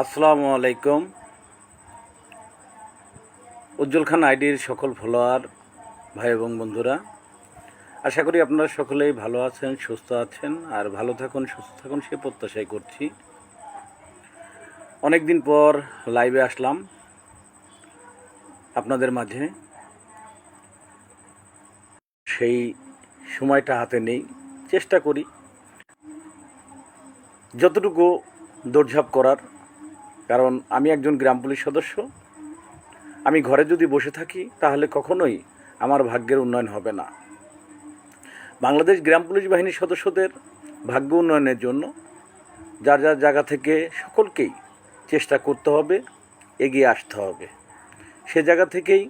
আসসালামু আলাইকুম। উজ্জ্বল খান আইডির সকল ফলোয়ার ভাই এবং বন্ধুরা, আশা করি আপনারা সকলেই ভালো আছেন, সুস্থ আছেন, আর ভালো থাকুন, সুস্থ থাকুন সে প্রত্যাশাই করছি। অনেক দিন পর লাইভে আসলাম আপনাদের মাঝে। সেই সময়টা হাতে নেই, চেষ্টা করি যতটুকু দৌড়ঝাঁপ করার, কারণ আমি একজন গ্রাম পুলিশ সদস্য। আমি ঘরে যদি বসে থাকি তাহলে কখনোই আমার ভাগ্যের উন্নয়ন হবে না। বাংলাদেশ গ্রাম পুলিশ বাহিনীর সদস্যদের ভাগ্য উন্নয়নের জন্য যার যার জায়গা থেকে সকলকেই চেষ্টা করতে হবে, এগিয়ে আসতে হবে। সে জায়গা থেকেই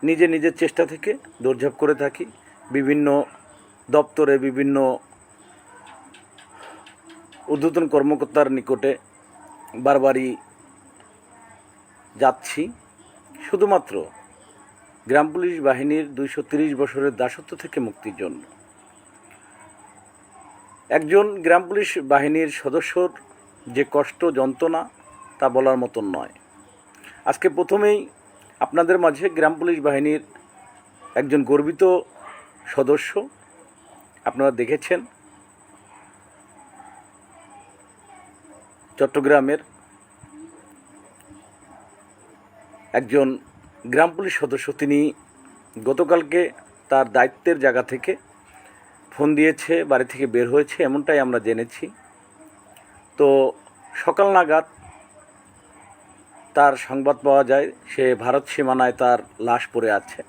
নিজের চেষ্টা থেকে দৌড়ঝাঁপ করে থাকি। বিভিন্ন দপ্তরে বিভিন্ন ঊর্ধ্বতন কর্মকর্তার নিকটে বারবারই যাচ্ছি, শুধুমাত্র গ্রাম পুলিশ বাহিনীর 230 বছরের দাসত্ব থেকে মুক্তির জন্য। একজন গ্রাম পুলিশ বাহিনীর সদস্যর যে কষ্ট যন্ত্রণা তা বলার মতন নয়। আজকে প্রথমেই আপনাদের মাঝে গ্রাম পুলিশ বাহিনীর একজন গর্বিত সদস্য আপনারা দেখেছেন, চট্টগ্রামের একজন গ্রাম পুলিশ সদস্য। তিনি গতকালকে তার দায়িত্বের জায়গা থেকে ফোন দিয়েছে, বাড়ি থেকে বের হয়েছে, এমনটাই আমরা জেনেছি। তো সকাল নাগাদ তার সংবাদ পাওয়া যায় সে ভারত সীমানায় তার লাশ পড়ে আছে।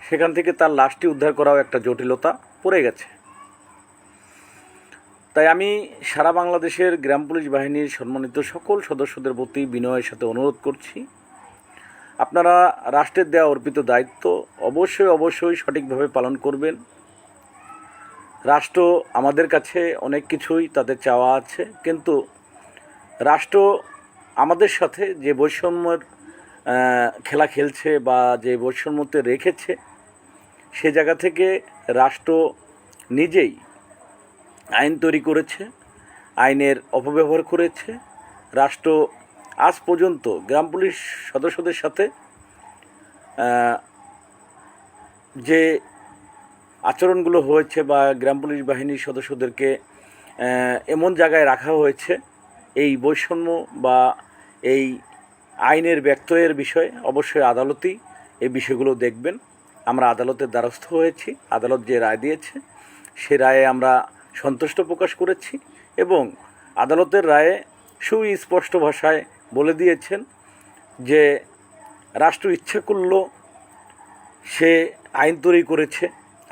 সেখান থেকে তার লাশটি উদ্ধার করাও একটা জটিলতা পড়ে গেছে। তাই আমি সারা বাংলাদেশের গ্রাম পুলিশ বাহিনীর সম্মানিত সকল সদস্যদের প্রতি বিনয়ের সাথে অনুরোধ করছি, আপনারা রাষ্ট্রের দেওয়া অর্পিত দায়িত্ব অবশ্যই সঠিকভাবে পালন করবেন। রাষ্ট্র আমাদের কাছে অনেক কিছুই তাদের চাওয়া আছে, কিন্তু রাষ্ট্র আমাদের সাথে যে বৈষম্যের খেলা খেলছে বা যে বৈষম্যতে রেখেছে, সে জায়গা থেকে রাষ্ট্র নিজেই আইন তৈরি করেছে, আইনের অপব্যবহার করেছে। রাষ্ট্র আজ পর্যন্ত গ্রাম পুলিশ সদস্যদের সাথে যে আচরণগুলো হয়েছে বা গ্রাম পুলিশ বাহিনীর সদস্যদেরকে এমন জায়গায় রাখা হয়েছে, এই বৈষম্য বা এই আইনের ব্যত্যয়ের বিষয়ে অবশ্যই আদালতই এই বিষয়গুলো দেখবেন। আমরা আদালতের দ্বারস্থ হয়েছি, আদালত যে রায় দিয়েছে সে রায়ে আমরা সন্তুষ্ট প্রকাশ করেছি এবং আদালতের রায়ে সুস্পষ্ট ভাষায় বলে দিয়েছেন যে রাষ্ট্র ইচ্ছা করল সে আইন তৈরি করেছে,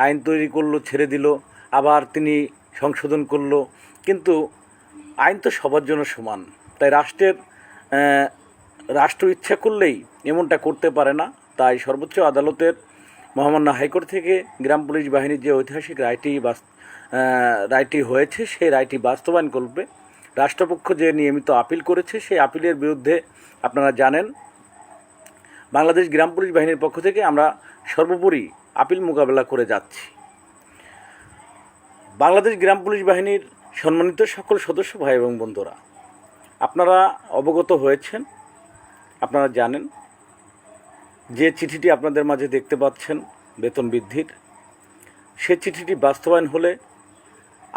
আইন তৈরি করলো ছেড়ে দিল, আবার তিনি সংশোধন করলো, কিন্তু আইন তো সবার জন্য সমান। তাই রাষ্ট্র ইচ্ছা করলেই এমনটা করতে পারে না। তাই সর্বোচ্চ আদালতের মহামান্য হাইকোর্ট থেকে গ্রাম পুলিশ বাহিনীর যে ঐতিহাসিক রায়টি হয়েছে সেই রায়টি বাস্তবায়ন করবে। রাষ্ট্রপক্ষ যে নিয়মিত আপিল করেছে সেই আপিলের বিরুদ্ধে আপনারা জানেন বাংলাদেশ গ্রাম পুলিশ বাহিনীর পক্ষ থেকে আমরা সর্বোপরি আপিল মোকাবেলা করে যাচ্ছি। বাংলাদেশ গ্রাম পুলিশ বাহিনীর সম্মানিত সকল সদস্য ভাই এবং বন্ধুরা, আপনারা অবগত হয়েছেন, আপনারা জানেন যে চিঠিটি আপনাদের মাঝে দেখতে পাচ্ছেন বেতন বৃদ্ধির, সে চিঠিটি বাস্তবায়ন হলে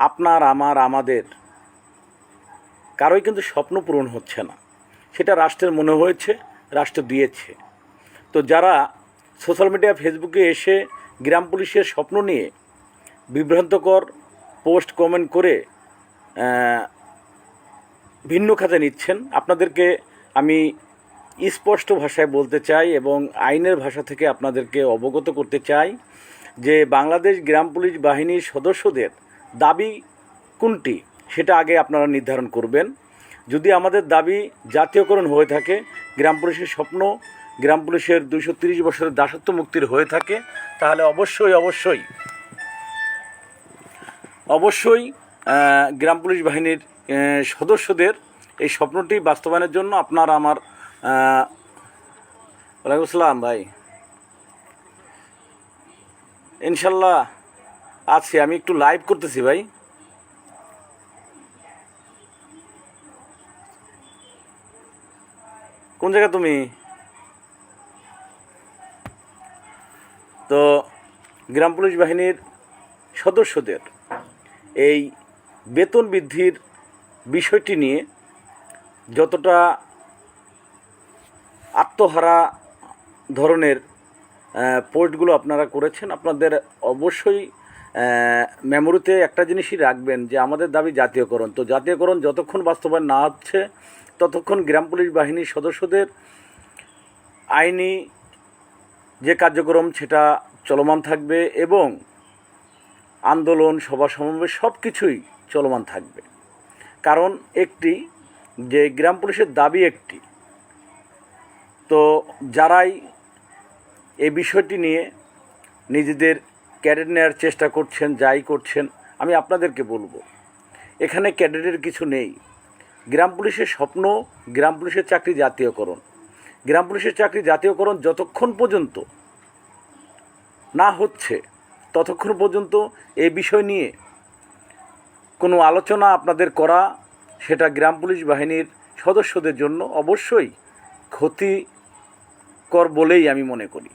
আপনার আমাদের কারোই কিন্তু স্বপ্ন পূরণ হচ্ছে না। সেটা রাষ্ট্রের মনে হয়েছে, রাষ্ট্র দিয়েছে। তো যারা সোশ্যাল মিডিয়া ফেসবুকে এসে গ্রাম পুলিশের স্বপ্ন নিয়ে বিভ্রান্তকর পোস্ট কমেন্ট করে ভিন্ন খাতে নিচ্ছেন, আপনাদেরকে আমি স্পষ্ট ভাষায় বলতে চাই এবং আইনের ভাষা থেকে আপনাদেরকে অবগত করতে চাই যে বাংলাদেশ গ্রাম পুলিশ বাহিনীর সদস্যদের দাবি কোনটি সেটা আগে আপনারা নির্ধারণ করবেন। যদি আমাদের দাবি জাতীয়করণ হয়ে থাকে, গ্রাম পুলিশের স্বপ্ন গ্রাম পুলিশের 230 বছরের দাসত্ব মুক্তির হয়ে থাকে, তাহলে অবশ্যই গ্রাম পুলিশ বাহিনীর সদস্যদের এই স্বপ্নটি বাস্তবায়নের জন্য আপনারা আমার ওয়ালাইকুম আসসালাম ভাই, ইনশাল্লাহ আছি। আমি একটু লাইভ করতেছি ভাই। কোন জায়গা তুমি? তো গ্রাম পুলিশ বাহিনীর সদস্যদের এই বেতন বৃদ্ধির বিষয়টি নিয়ে যতটা আত্মহারা ধরনের পোস্টগুলো আপনারা করেছেন, আপনাদের অবশ্যই মেমোরিতে একটা জিনিসই রাখবেন যে আমাদের দাবি জাতীয়করণ। তো জাতীয়করণ যতক্ষণ বাস্তবায়ন না হচ্ছে ততক্ষণ গ্রাম পুলিশ বাহিনীর সদস্যদের আইনি যে কার্যক্রম সেটা চলমান থাকবে এবং আন্দোলন, সভা সমাবেশ সব কিছুই চলমান থাকবে। কারণ একটি যে গ্রাম পুলিশের দাবি একটি, তো যারাই এই বিষয়টি নিয়ে নিজেদের ক্যাডেট নেওয়ার চেষ্টা করছেন, যাই করছেন, আমি আপনাদেরকে বলবো এখানে ক্যাডেটের কিছু নেই। গ্রাম পুলিশের স্বপ্ন গ্রাম পুলিশের চাকরি জাতীয়করণ। গ্রাম পুলিশের চাকরি জাতীয়করণ যতক্ষণ পর্যন্ত না হচ্ছে ততক্ষণ পর্যন্ত এই বিষয় নিয়ে কোনো আলোচনা আপনাদের করা সেটা গ্রাম পুলিশ বাহিনীর সদস্যদের জন্য অবশ্যই ক্ষতিকর বলেই আমি মনে করি।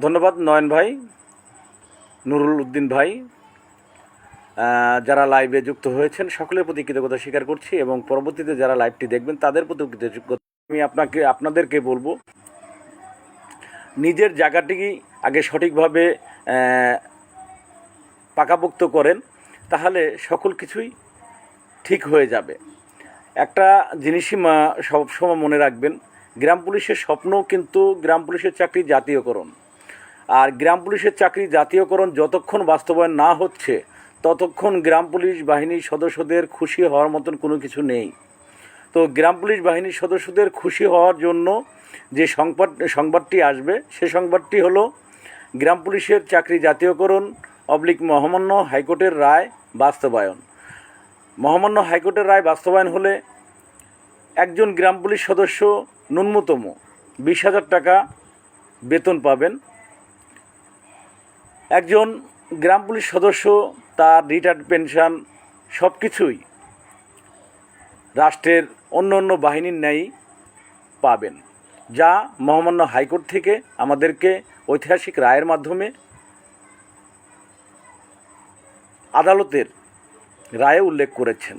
ধন্যবাদ নয়ন ভাই, নুরুল উদ্দিন ভাই, যারা লাইভে যুক্ত হয়েছেন সকলের প্রতি কৃতজ্ঞতা স্বীকার করছি এবং পরবর্তীতে যারা লাইভটি দেখবেন তাদের প্রতি কৃতজ্ঞতা। আমি আপনাদেরকে বলবো নিজের জায়গাটি আগে সঠিকভাবে পাকাপোক্ত করেন, তাহলে সকল কিছুই ঠিক হয়ে যাবে। একটা জিনিসই সবসময় মনে রাখবেন, গ্রাম পুলিশের স্বপ্ন কিন্তু গ্রাম পুলিশের চাকরি জাতীয়করণ। আর গ্রাম পুলিশের চাকরি জাতীয়করণ যতক্ষণ বাস্তবায়ন না হচ্ছে ততক্ষণ গ্রাম পুলিশ বাহিনীর সদস্যদের খুশি হওয়ার মতন কোনো কিছু নেই। তো গ্রাম পুলিশ বাহিনীর সদস্যদের খুশি হওয়ার জন্য যে সংবাদটি আসবে সে সংবাদটি হলো গ্রাম পুলিশের চাকরি জাতীয়করণ মহামান্য হাইকোর্টের রায় বাস্তবায়ন। মহামান্য হাইকোর্টের রায় বাস্তবায়ন হলে একজন গ্রাম পুলিশ সদস্য ন্যূনতম 20,000 টাকা বেতন পাবেন। একজন গ্রাম পুলিশ সদস্য তার রিটায়ার্ড পেনশন সব কিছুই রাষ্ট্রের অন্য অন্য বাহিনীর ন্যায় পাবেন, যা মহামান্য হাইকোর্ট থেকে আমাদেরকে ঐতিহাসিক রায়ের মাধ্যমে আদালতের রায়ে উল্লেখ করেছেন।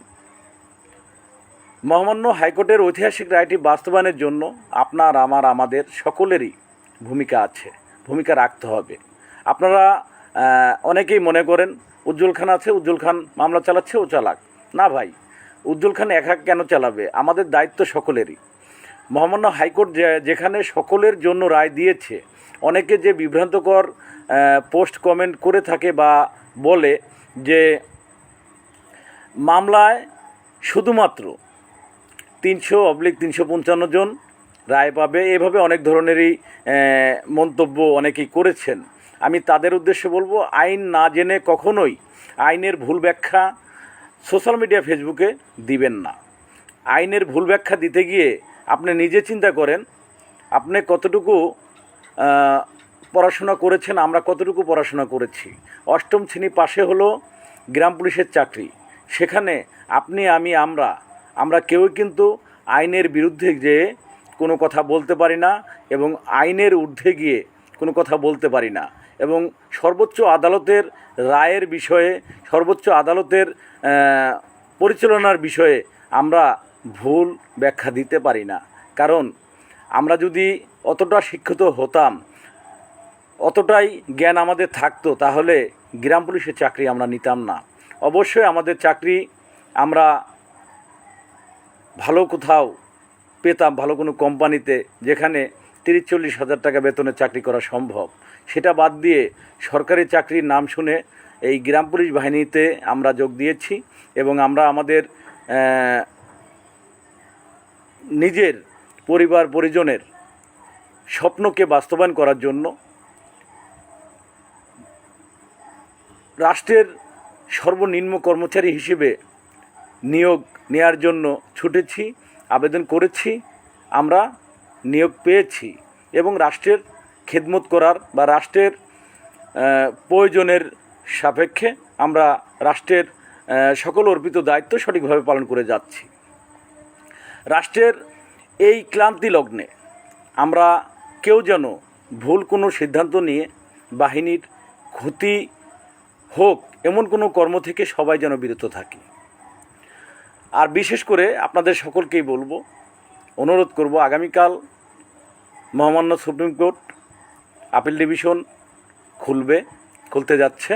মহামান্য হাইকোর্টের ঐতিহাসিক রায়টি বাস্তবায়নের জন্য আপনার আমাদের সকলেরই ভূমিকা রাখতে হবে। আপনারা অনেকেই মনে করেন উজ্জ্বল খান আছে, উজ্জ্বল খান মামলা চালাচ্ছে, ও চালাক। না ভাই, উজ্জ্বল খান একা কেন চালাবে? আমাদের দায়িত্ব সকলেরই। মহামান্য হাইকোর্ট যেখানে সকলের জন্য রায় দিয়েছে, অনেকে যে বিভ্রান্তকর পোস্ট কমেন্ট করে থাকে বা বলে যে মামলায় শুধুমাত্র 300/355 জন রায় পাবে, এভাবে অনেক ধরনেরই মন্তব্য অনেকেই করেছেন। আমি তাদের উদ্দেশ্যে বলবো, আইন না জেনে কখনোই আইনের ভুল ব্যাখ্যা সোশ্যাল মিডিয়া ফেসবুকে দিবেন না। আইনের ভুল ব্যাখ্যা দিতে গিয়ে আপনি নিজে চিন্তা করেন আপনি কতটুকু পড়াশোনা করেছেন, আমরা কতটুকু পড়াশোনা করেছি। 8ম শ্রেণী পাশে হলো গ্রাম পুলিশের চাকরি। সেখানে আপনি আমরা কেউই কিন্তু আইনের বিরুদ্ধে যেয়ে কোনো কথা বলতে পারি না এবং আইনের ঊর্ধ্বে গিয়ে কোনো কথা বলতে পারি না এবং সর্বোচ্চ আদালতের রায়ের বিষয়ে, সর্বোচ্চ আদালতের পরিচালনার বিষয়ে আমরা ভুল ব্যাখ্যা দিতে পারি না। কারণ আমরা যদি অতটা শিক্ষিত হতাম, অতটাই জ্ঞান আমাদের থাকতো, তাহলে গ্রাম পুলিশের চাকরি আমরা নিতাম না। অবশ্যই আমাদের চাকরি আমরা ভালো কোথাও পেতাম, ভালো কোনো কোম্পানিতে, যেখানে 30-40 হাজার টাকা বেতনের চাকরি করা সম্ভব। সেটা বাদ দিয়ে সরকারি চাকরির নাম শুনে এই গ্রাম পুলিশ বাহিনীতে আমরা যোগ দিয়েছি এবং আমরা আমাদের নিজের পরিবার পরিজনের স্বপ্নকে বাস্তবায়ন করার জন্য রাষ্ট্রের সর্বনিম্ন কর্মচারী হিসেবে নিয়োগ নেওয়ার জন্য ছুটেছি, আবেদন করেছি, আমরা নিয়োগ পেয়েছি এবং রাষ্ট্রের খেদমত করার বা রাষ্ট্রের প্রয়োজনের সাপেক্ষে আমরা রাষ্ট্রের সকল অর্পিত দায়িত্ব সঠিকভাবে পালন করে যাচ্ছি। রাষ্ট্রের এই ক্লান্তি লগ্নে আমরা কেউ যেন ভুল কোনো সিদ্ধান্ত নিয়ে বাহিনীর ক্ষতি হোক এমন কোনো কর্ম থেকে সবাই যেন বিরত থাকি। আর বিশেষ করে আপনাদের সকলকেই বলবো, অনুরোধ করব, আগামীকাল মহামান্য সুপ্রিম কোর্ট আপিল ডিভিশন খুলতে যাচ্ছে।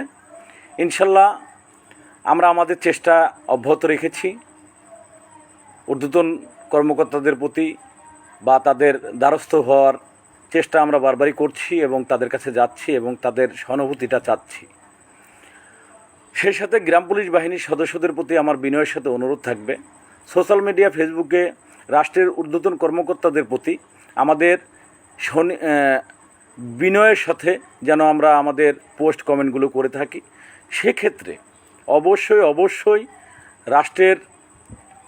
ইনশাল্লাহ আমরা আমাদের চেষ্টা অব্যাহত রেখেছি ঊর্ধ্বতন কর্মকর্তাদের প্রতি বা তাদের দ্বারস্থ হওয়ার চেষ্টা আমরা বারবারই করছি এবং তাদের কাছে যাচ্ছি এবং তাদের সহানুভূতিটা চাচ্ছি। সেই সাথে গ্রাম পুলিশ বাহিনীর সদস্যদের প্রতি আমার বিনয়ের সাথে অনুরোধ থাকবে, সোশ্যাল মিডিয়া ফেসবুকে রাষ্ট্রের ঊর্ধ্বতন কর্মকর্তাদের প্রতি আমাদের বিনয়ের সাথে যেন আমরা আমাদের পোস্ট কমেন্টগুলো করে থাকি। সেক্ষেত্রে অবশ্যই রাষ্ট্রের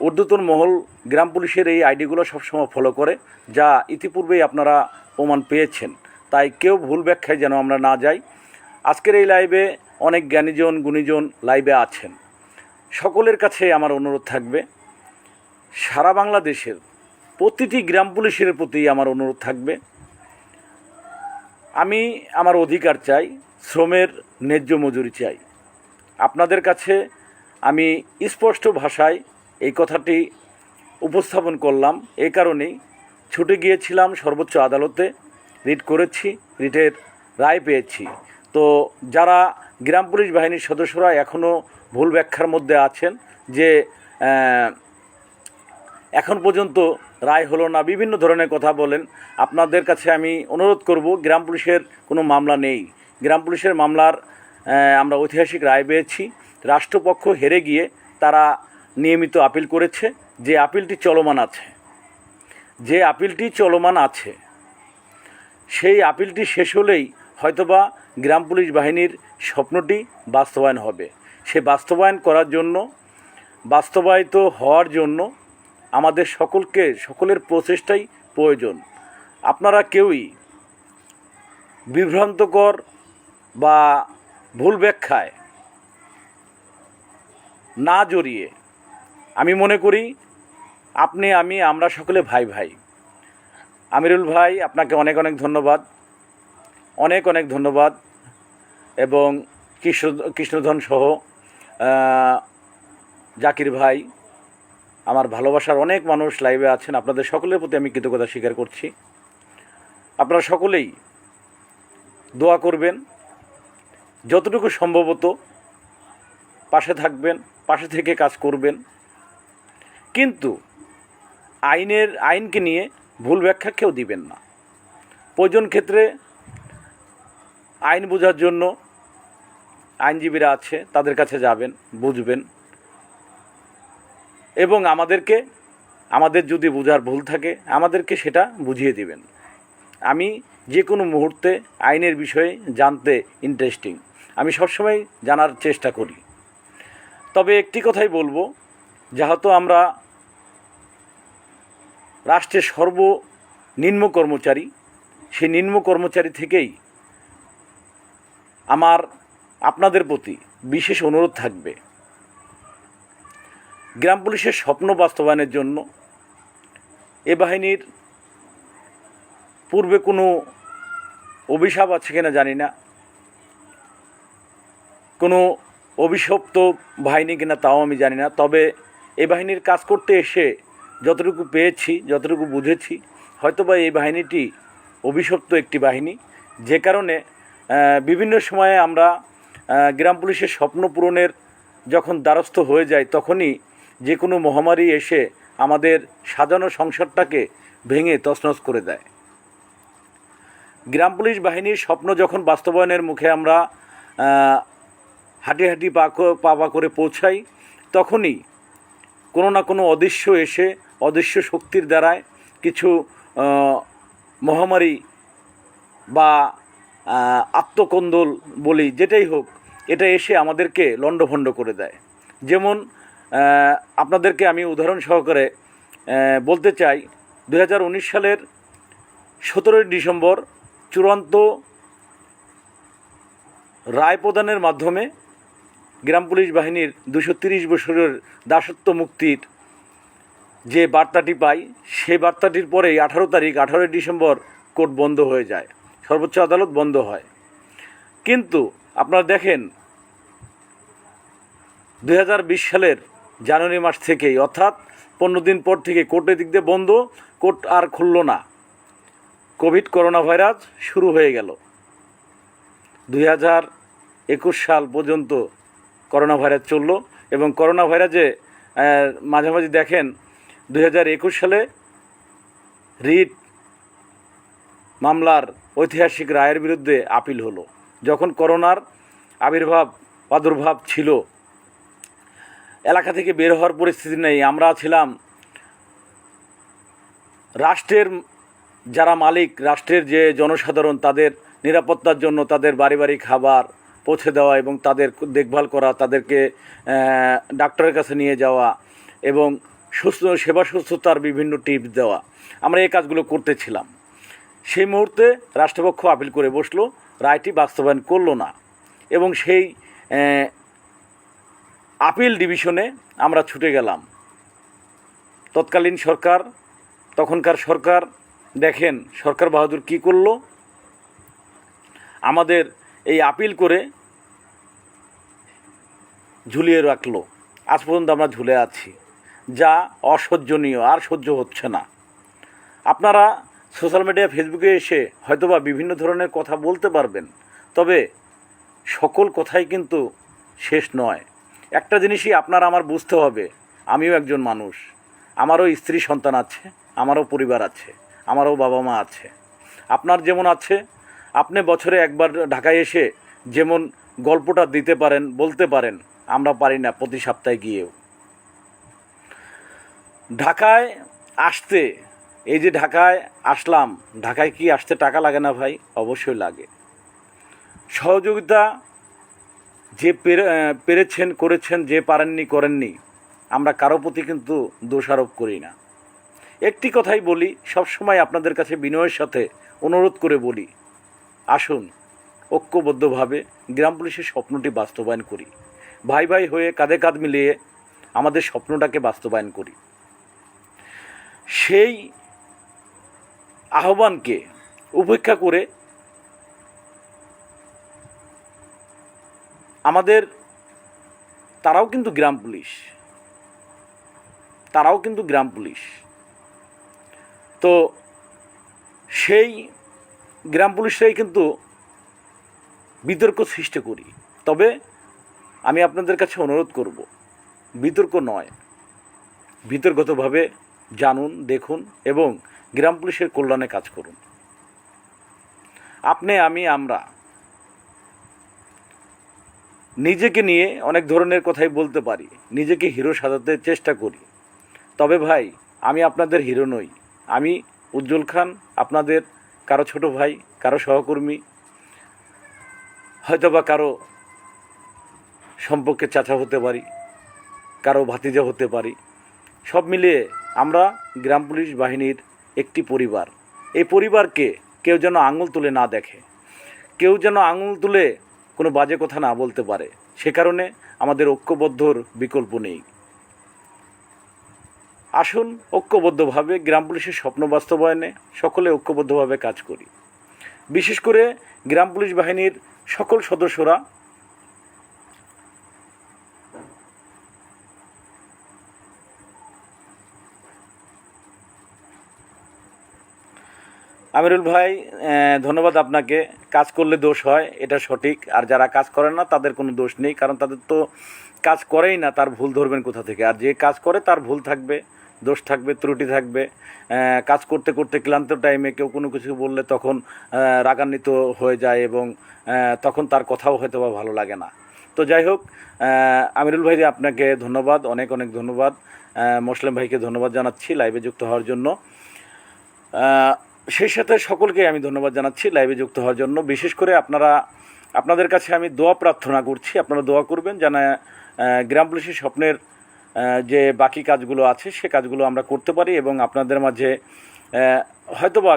ঊর্ধ্বতন মহল গ্রাম পুলিশের এই আইডিগুলো সবসময় ফলো করে, যা ইতিপূর্বেই আপনারা প্রমাণ পেয়েছেন। তাই কেউ ভুল ব্যাখ্যায় যেন আমরা না যাই। আজকের এই লাইভে অনেক জ্ঞানীজন গুণীজন লাইভে আছেন, সকলের কাছে আমার অনুরোধ থাকবে, সারা বাংলাদেশের প্রতিটি গ্রাম পুলিশের প্রতি আমার অনুরোধ থাকবে, আমি আমার অধিকার চাই, শ্রমের ন্যায্য মজুরি চাই। আপনাদের কাছে আমি স্পষ্ট ভাষায় এই কথাটি উপস্থাপন করলাম। এই কারণেই ছুটে গিয়েছিলাম সর্বোচ্চ আদালতে, রিট করেছি, রিটের রায় পেয়েছি। তো যারা গ্রাম পুলিশ বাহিনীর সদস্যরা এখনও ভুল ব্যাখ্যার মধ্যে আছেন যে এখন পর্যন্ত রায় হলো না, বিভিন্ন ধরনের কথা বলেন, আপনাদের কাছে আমি অনুরোধ করব, গ্রাম পুলিশের কোনো মামলা নেই। গ্রাম পুলিশের মামলার আমরা ঐতিহাসিক রায় পেয়েছি। রাষ্ট্রপক্ষ হেরে গিয়ে তারা নিয়মিত আপিল করেছে, যে আপিলটি চলমান আছে সেই আপিলটি শেষ হলেই হয়তোবা গ্রাম পুলিশ বাহিনীর স্বপ্নটি বাস্তবায়ন হবে। সে বাস্তবায়িত হওয়ার জন্য আমাদের সকলের প্রচেষ্টাই প্রয়োজন। আপনারা কেউই বিভ্রান্তকর বা ভুল ব্যাখ্যায় না জড়িয়ে, আমি মনে করি আপনি আমরা সকলে ভাই। আমিরুল ভাই, আপনাকে অনেক ধন্যবাদ এবং কৃষ্ণধন সহ জাকির ভাই, আমার ভালোবাসার অনেক মানুষ লাইভে আছেন। আপনাদের সকলের প্রতি আমি কৃতজ্ঞতা স্বীকার করছি। আপনারা সকলেই দোয়া করবেন, যতটুকু সম্ভবত পাশে থাকবেন, পাশে থেকে কাজ করবেন, কিন্তু আইনকে নিয়ে ভুল ব্যাখ্যা কেউ দিবেন না। প্রয়োজন ক্ষেত্রে আইন বোঝার জন্য আইনজীবীরা আছে, তাদের কাছে যাবেন, বুঝবেন এবং আমাদের যদি বোঝার ভুল থাকে আমাদেরকে সেটা বুঝিয়ে দিবেন। আমি যে কোনো মুহূর্তে আইনের বিষয়ে জানতে ইন্টারেস্টিং, আমি সবসময় জানার চেষ্টা করি। তবে একটি কথাই বলবো, যেহেতু আমরা রাষ্ট্রের সর্বনিম্ন কর্মচারী, সেই নিম্ন কর্মচারী থেকেই আমার আপনাদের প্রতি বিশেষ অনুরোধ থাকবে, গ্রাম পুলিশের স্বপ্ন বাস্তবায়নের জন্য এ বাহিনীর পূর্বে কোনো অভিশাপ আছে কিনা জানি না, কোনো অভিশপ্ত বাহিনী কিনা তাও আমি জানি না। তবে এই বাহিনীর কাজ করতে এসে যতটুকু পেয়েছি, যতটুকু বুঝেছি, হয়তোবা এই বাহিনীটি অভিশপ্ত একটি বাহিনী, যে কারণে বিভিন্ন সময়ে আমরা গ্রাম পুলিশের স্বপ্ন পূরণের যখন দ্বারস্থ হয়ে যায়, তখনই যে কোনো মহামারী এসে আমাদের সাজানো সংসারটাকে ভেঙে তছনছ করে দেয়। গ্রাম পুলিশ বাহিনীর স্বপ্ন যখন বাস্তবায়নের মুখে আমরা হাঁটি পা করে পৌঁছাই, তখনই কোনো না কোনো অদৃশ্য শক্তির দ্বারায় কিছু মহামারী বা আত্মকন্দল বলি, যেটাই হোক, এটা এসে আমাদেরকে লণ্ডভণ্ড করে দেয়। যেমন আপনাদেরকে আমি উদাহরণ সহকারে বলতে চাই, 2019 সালের 17 ডিসেম্বর চূড়ান্ত রায় প্রদানের মাধ্যমে গ্রাম পুলিশ বাহিনীর 230 বছরের দাসত্ব মুক্তির যে বার্তাটি পাই, সেই বার্তাটির পরেই 18 ডিসেম্বর কোর্ট বন্ধ হয়ে যায়, সর্বোচ্চ আদালত বন্ধ হয়। কিন্তু আপনারা দেখেন 2020 সালের জানুয়ারি মাস থেকেই, অর্থাৎ 15 দিন পর থেকে কোর্টের দিক দিয়ে বন্ধ, কোর্ট আর খুলল না। করোনা ভাইরাস শুরু হয়ে গেল। 2021 সাল পর্যন্ত করোনা ভাইরাস চলল, এবং করোনা ভাইরাসে মাঝামাঝি দেখেন 2021 সালে রিট মামলার ঐতিহাসিক রায়ের বিরুদ্ধে আপিল হলো। যখন করোনার প্রাদুর্ভাব ছিল, এলাকা থেকে বের হওয়ার পরিস্থিতি নেই, আমরা ছিলাম রাষ্ট্রের যারা মালিক, রাষ্ট্রের যে জনসাধারণ, তাদের নিরাপত্তার জন্য তাদের বাড়ি বাড়ি খাবার পৌঁছে দেওয়া এবং তাদের দেখভাল করা, তাদেরকে ডাক্তারের কাছে নিয়ে যাওয়া এবং সুস্থতার বিভিন্ন টিপস দেওয়া, আমরা এই কাজগুলো করতেছিলাম। সেই মুহূর্তে রাষ্ট্রপক্ষ আপিল করে বসলো, রায়টি বাস্তবায়ন করলো না, এবং সেই আপিল ডিভিশনে আমরা ছুটে গেলাম। তৎকালীন সরকার, তখনকার সরকার, দেখেন সরকার বাহাদুর কী করলো, আমাদের এই আপিল করে ঝুলিয়ে রাখলো। আজ পর্যন্ত আমরা ঝুলে আছি, যা অসহ্যনীয়, আর সহ্য হচ্ছে না। আপনারা সোশ্যাল মিডিয়া, ফেসবুকে এসে হয়তোবা বিভিন্ন ধরনের কথা বলতে পারবেন, তবে সকল কথাই কিন্তু শেষ নয়। একটা জিনিসই আপনার আমার বুঝতে হবে, আমিও একজন মানুষ, আমারও স্ত্রী সন্তান আছে, আমারও পরিবার আছে, আমারও বাবা মা আছে। আপনার যেমন আছে, আপনি বছরে একবার ঢাকায় এসে যেমন গল্পটা দিতে পারেন, বলতে পারেন, আমরা পারি না প্রতি সপ্তাহে গিয়েও। ঢাকায় আসতে, এই যে ঢাকায় আসলাম, ঢাকায় কি আসতে টাকা লাগে না ভাই? অবশ্যই লাগে। সহযোগিতা যে পেরেছেন করেছেন, যে পারেননি করেননি, আমরা কারো প্রতি কিন্তু দোষারোপ করি না। একটি কথাই বলি, সবসময় আপনাদের কাছে বিনয়ের সাথে অনুরোধ করে বলি, আসুন ঐক্যবদ্ধভাবে গ্রাম পুলিশের স্বপ্নটি বাস্তবায়ন করি। ভাই ভাই হয়ে কাঁধে কাঁধ মিলিয়ে আমাদের স্বপ্নটাকে বাস্তবায়ন করি। সেই আহ্বানকে উপেক্ষা করে আমাদের, তারাও কিন্তু গ্রাম পুলিশ, তো সেই গ্রাম পুলিশরাই কিন্তু বিতর্ক সৃষ্টি করি। তবে আমি আপনাদের কাছে অনুরোধ করব, বিতর্ক নয়, বিতর্কতভাবে জানুন, দেখুন এবং গ্রাম পুলিশের কল্যাণে কাজ করুন। আপনি, আমি, আমরা নিজেকে নিয়ে অনেক ধরনের কথাই বলতে পারি, নিজেকে হিরো সাজাতে চেষ্টা করি। তবে ভাই, আমি আপনাদের হিরো নই। আমি উজ্জ্বল খান, আপনাদের কারো ছোট ভাই, কারো সহকর্মী, হয়তোবা কারো সম্পর্কে চাচা হতে পারি, কারো ভাতিজা হতে পারি। সব মিলিয়ে আমরা গ্রাম পুলিশ বাহিনীর একটি পরিবার। এই পরিবারকে কেউ যেন আঙুল তুলে না দেখে, কেউ যেন আঙুল তুলে কোনো বাজে কথা না বলতে পারে। সে কারণে আমাদের ঐক্যবদ্ধর বিকল্প নেই। আসুন ঐক্যবদ্ধভাবে গ্রাম পুলিশের স্বপ্ন বাস্তবায়নে সকলে ঐক্যবদ্ধভাবে কাজ করি। বিশেষ করে গ্রাম পুলিশ বাহিনীর সকল সদস্যরা আমিরুল ভাই, ধন্যবাদ আপনাকে। কাজ করলে দোষ হয়, এটা সঠিক। আর যারা কাজ করে না তাদের কোনো দোষ নেই, কারণ তাদের তো কাজ করেই না, তার ভুল ধরবেন কোথা থেকে? আর যে কাজ করে তার ভুল থাকবে, দোষ থাকবে, ত্রুটি থাকবে। কাজ করতে করতে ক্লান্ত টাইমে কেউ কোনো কিছু বললে তখন রাগান্বিত হয়ে যায় এবং তখন তার কথাও হয়তো বা ভালো লাগে না। তো যাই হোক, আমিরুল ভাই, আপনাকে ধন্যবাদ, অনেক অনেক ধন্যবাদ। মোসলেম ভাইকে ধন্যবাদ জানাচ্ছি লাইভে যুক্ত হওয়ার জন্য। সেই সাথে সকলকে আমি ধন্যবাদ জানাচ্ছি লাইভে যুক্ত হওয়ার জন্য। বিশেষ করে আপনাদের কাছে আমি দোয়া প্রার্থনা করছি, আপনারা দোয়া করবেন যেন গ্রাম পুলিশের স্বপ্নের যে বাকি কাজগুলো আছে সে কাজগুলো আমরা করতে পারি এবং আপনাদের মাঝে হয়তোবা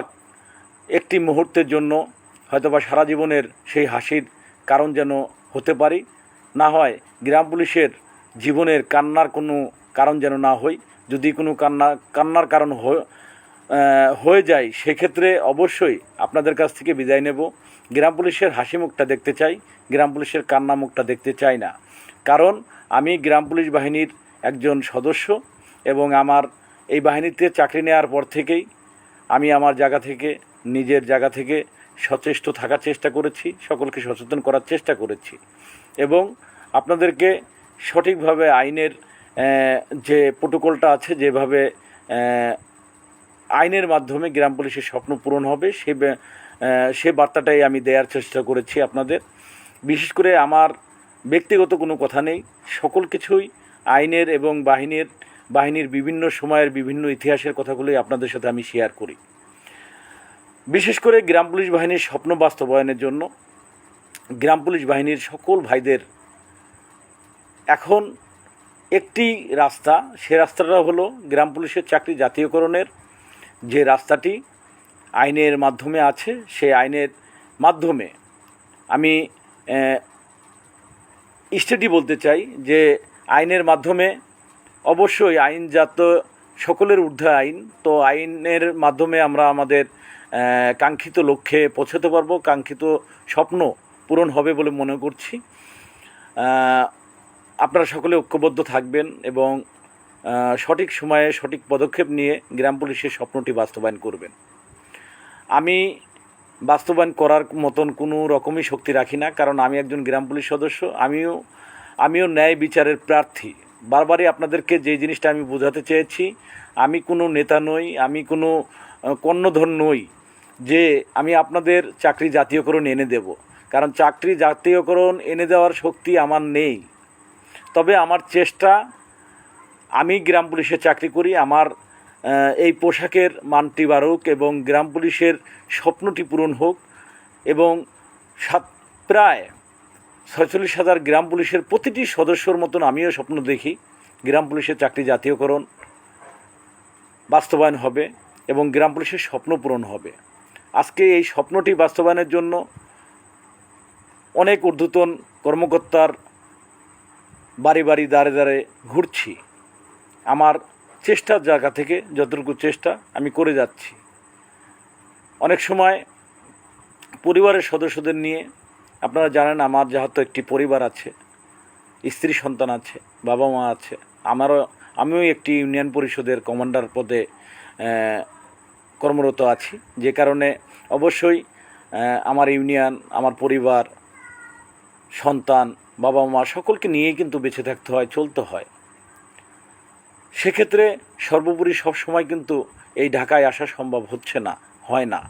একটি মুহূর্তের জন্য, হয়তোবা সারা জীবনের সেই হাসির কারণ যেন হতে পারি, না হয় গ্রাম পুলিশের জীবনের কান্নার কোনো কারণ যেন না হয়। যদি কোনো কান্নার কারণ হয়ে যায়, সেক্ষেত্রে অবশ্যই আপনাদের কাছ থেকে বিদায় নেব। গ্রাম পুলিশের হাসি মুখটা দেখতে চাই, গ্রাম পুলিশের কান্না মুখটা দেখতে চাই না। কারণ আমি গ্রাম পুলিশ বাহিনীর একজন সদস্য এবং আমার এই বাহিনীতে চাকরি নেওয়ার পর থেকেই আমি আমার জায়গা থেকে, নিজের জায়গা থেকে সচেষ্ট থাকার চেষ্টা করেছি, সকলকে সচেতন করার চেষ্টা করেছি এবং আপনাদেরকে সঠিকভাবে আইনের যে প্রোটোকলটা আছে, যেভাবে আইনের মাধ্যমে গ্রাম পুলিশের স্বপ্ন পূরণ হবে, সে বার্তাটাই আমি দেওয়ার চেষ্টা করেছি আপনাদের। বিশেষ করে আমার ব্যক্তিগত কোনো কথা নেই, সকল কিছুই আইনের এবং বাহিনীর বিভিন্ন সময়ের বিভিন্ন ইতিহাসের কথাগুলোই আপনাদের সাথে আমি শেয়ার করি। বিশেষ করে গ্রাম পুলিশ বাহিনীর স্বপ্ন বাস্তবায়নের জন্য গ্রাম পুলিশ বাহিনীর সকল ভাইদের এখন একটি রাস্তা, সে রাস্তাটা হলো গ্রাম পুলিশের চাকরি জাতীয়করণের যে রাস্তাটি আইনের মাধ্যমে আছে, সেই আইনের মাধ্যমে আমি স্টেটি বলতে চাই যে আইনের মাধ্যমে অবশ্যই আইনজাত সকলের ঊর্ধ্বে আইন, তো আইনের মাধ্যমে আমরা আমাদের কাঙ্ক্ষিত লক্ষ্যে পৌঁছাতে পারবো, কাঙ্ক্ষিত স্বপ্ন পূরণ হবে বলে মনে করছি। আপনারা সকলে ঐক্যবদ্ধ থাকবেন এবং সঠিক সময়ে সঠিক পদক্ষেপ নিয়ে গ্রাম পুলিশের স্বপ্নটি বাস্তবায়ন করবেন। আমি বাস্তবায়ন করার মতন কোনো রকমই শক্তি রাখি না, কারণ আমি একজন গ্রাম পুলিশ সদস্য, আমিও ন্যায় বিচারের প্রার্থী। বারবারই আপনাদেরকে যে জিনিসটা আমি বোঝাতে চেয়েছি, আমি কোনো নেতা নই, আমি কোনো কর্ণধর নই যে আমি আপনাদের চাকরি জাতীয়করণ এনে দেব, কারণ চাকরি জাতীয়করণ এনে দেওয়ার শক্তি আমার নেই। তবে আমার চেষ্টা, আমি গ্রাম পুলিশে চাকরি করি, আমার এই পোশাকের মানটি বাড়ুক এবং গ্রাম পুলিশের স্বপ্নটি পূরণ হোক এবং প্রায় 46,000 গ্রাম পুলিশের প্রতিটি সদস্যর মতন আমিও স্বপ্ন দেখি গ্রাম পুলিশের চাকরি জাতীয়করণ বাস্তবায়ন হবে এবং গ্রাম পুলিশের স্বপ্ন পূরণ হবে। আজকে এই স্বপ্নটি বাস্তবায়নের জন্য অনেক ঊর্ধ্বতন কর্মকর্তার বাড়ি বাড়ি দাঁড়ে দাঁড়ে ঘুরছি। আমার চেষ্টার জায়গা থেকে যতটুকু চেষ্টা আমি করে যাচ্ছি। অনেক সময় পরিবারের সদস্যদের নিয়ে, আপনারা জানেন আমার যেহেতু একটি পরিবার আছে, স্ত্রী সন্তান আছে, বাবা মা আছে, আমিও একটি ইউনিয়ন পরিষদের কমান্ডার পদে কর্মরত আছি, যে কারণে অবশ্যই আমার ইউনিয়ন, আমার পরিবার, সন্তান, বাবা মা সকলকে নিয়েই কিন্তু বেঁচে থাকতে হয়, চলতে হয়। সেক্ষেত্রে সর্বোপরি সব সময় কিন্তু এই ঢাকায় আসা সম্ভব হয় না,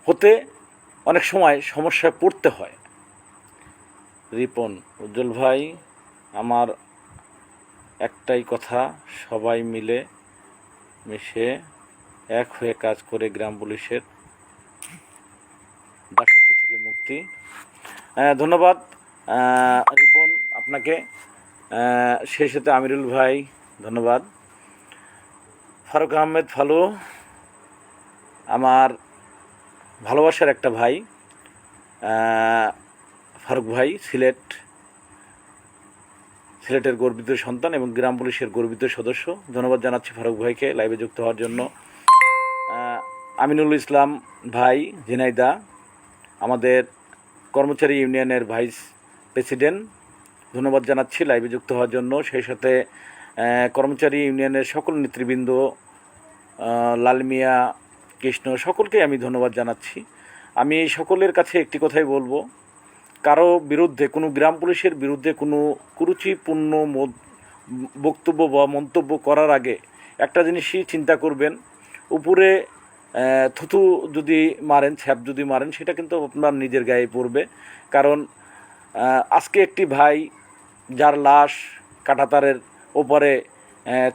হতে অনেক সময় সমস্যায় পড়তে হয়। রিপন উজ্জ্বল ভাই, আমার একটাই কথা, সবাই মিলে মিশে এক হয়ে কাজ করে গ্রাম পুলিশের দাসত্ব থেকে মুক্তি। ধন্যবাদ রিপন আপনাকে, সেই সাথে আমিরুল ভাই ধন্যবাদ। ফারুক আহমেদ ফালু, আমার ভালোবাসার একটা ভাই, ফারুক ভাই সিলেটের গর্বিত সন্তান এবং গ্রাম পুলিশের গর্বিত সদস্য। ধন্যবাদ জানাচ্ছি ফারুক ভাইকে লাইভে যুক্ত হওয়ার জন্য। আমিনুল ইসলাম ভাই ঝিনাইদা, আমাদের কর্মচারী ইউনিয়নের ভাইস প্রেসিডেন্ট, ধন্যবাদ জানাচ্ছি লাইভে যুক্ত হওয়ার জন্য। সেই সাথে কর্মচারী ইউনিয়নের সকল নেতৃবৃন্দ, লালমিয়া, কৃষ্ণ, সকলকে আমি ধন্যবাদ জানাচ্ছি। আমি সকলের কাছে একটি কথাই বলবো, কারো বিরুদ্ধে, কোনো গ্রাম পুলিশের বিরুদ্ধে কোনো কুরুচিপূর্ণ বক্তব্য বা মন্তব্য করার আগে একটা জিনিসই চিন্তা করবেন, উপরে থুতু যদি মারেন, ছ্যাপ যদি মারেন, সেটা কিন্তু আপনার নিজের গায়ে পড়বে। কারণ আজকে একটি ভাই যার লাশ কাঁটাতারের ওপরে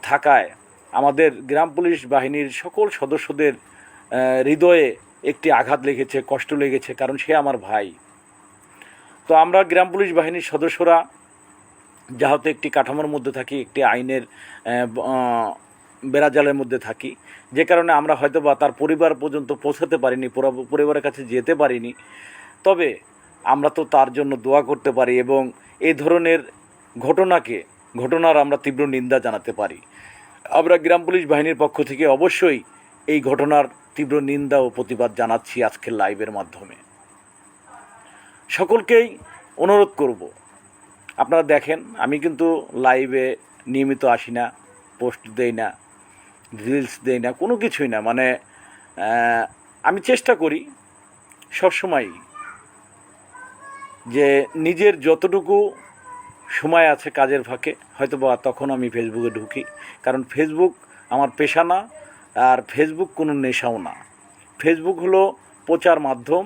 থাকায় আমাদের গ্রাম পুলিশ বাহিনীর সকল সদস্যদের হৃদয়ে একটি আঘাত লেগেছে, কষ্ট লেগেছে, কারণ সে আমার ভাই। তো আমরা গ্রাম পুলিশ বাহিনীর সদস্যরা যেহেতু একটি কাঠামোর মধ্যে থাকি, একটি আইনের বেড়াজালের মধ্যে থাকি, যে কারণে আমরা হয়তো বা তার পরিবার পর্যন্ত পৌঁছাতে পারিনি, পরিবারের কাছে যেতে পারিনি। তবে আমরা তো তার জন্য দোয়া করতে পারি এবং এই ধরনের ঘটনার আমরা তীব্র নিন্দা জানাতে পারি। আমরা গ্রাম পুলিশ বাহিনীর পক্ষ থেকে অবশ্যই এই ঘটনার তীব্র নিন্দা ও প্রতিবাদ জানাচ্ছি আজকের লাইভের মাধ্যমে। সকলকেই অনুরোধ করব, আপনারা দেখেন আমি কিন্তু লাইভে নিয়মিত আসি না, পোস্ট দেই না, রিলস দেই না, কোনো কিছুই না। মানে আমি চেষ্টা করি সবসময় যে নিজের যতটুকু সময় আছে কাজের ফাঁকে হয়তো বা তখন আমি ফেসবুকে ঢুকি, কারণ ফেসবুক আমার পেশা না, আর ফেসবুক কোনো নেশাও না। ফেসবুক হলো প্রচার মাধ্যম,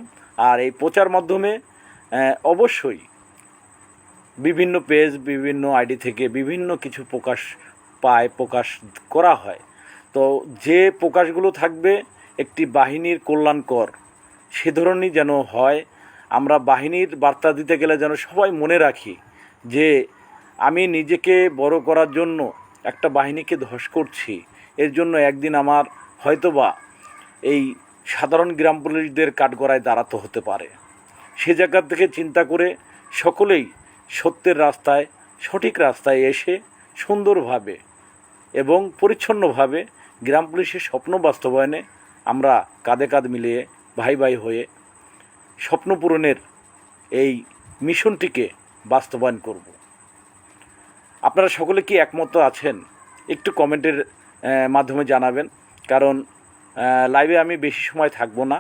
আর এই প্রচার মাধ্যমে অবশ্যই বিভিন্ন পেজ, বিভিন্ন আইডি থেকে বিভিন্ন কিছু প্রকাশ করা হয়। তো যে প্রকাশগুলো থাকবে একটি বাহিনীর কল্যাণকর সে ধরনই যেন হয়। আমরা বাহিনীর বার্তা দিতে গেলে যেন সবাই মনে রাখি যে আমি নিজেকে বড় করার জন্য একটা বাহিনীকে ধ্বংস করছি। এর জন্য একদিন আমার হয়তোবা এই সাধারণ গ্রাম পুলিশদের কাঠগড়ায় দাঁড়াতে হতে পারে। সে জায়গা থেকে চিন্তা করে সকলেই সত্যের রাস্তায়, সঠিক রাস্তায় এসে সুন্দরভাবে এবং পরিচ্ছন্নভাবে গ্রাম পুলিশের স্বপ্ন বাস্তবায়নে আমরা কাঁধে কাঁধ মিলিয়ে ভাই ভাই হয়ে স্বপ্ন পূরণের এই মিশনটিকে বাস্তবায়ন করব। আপনারা সকলে কি একমত আছেন? একটু কমেন্টের মাধ্যমে জানাবেন, কারণ লাইভে আমি বেশি সময় থাকবো না।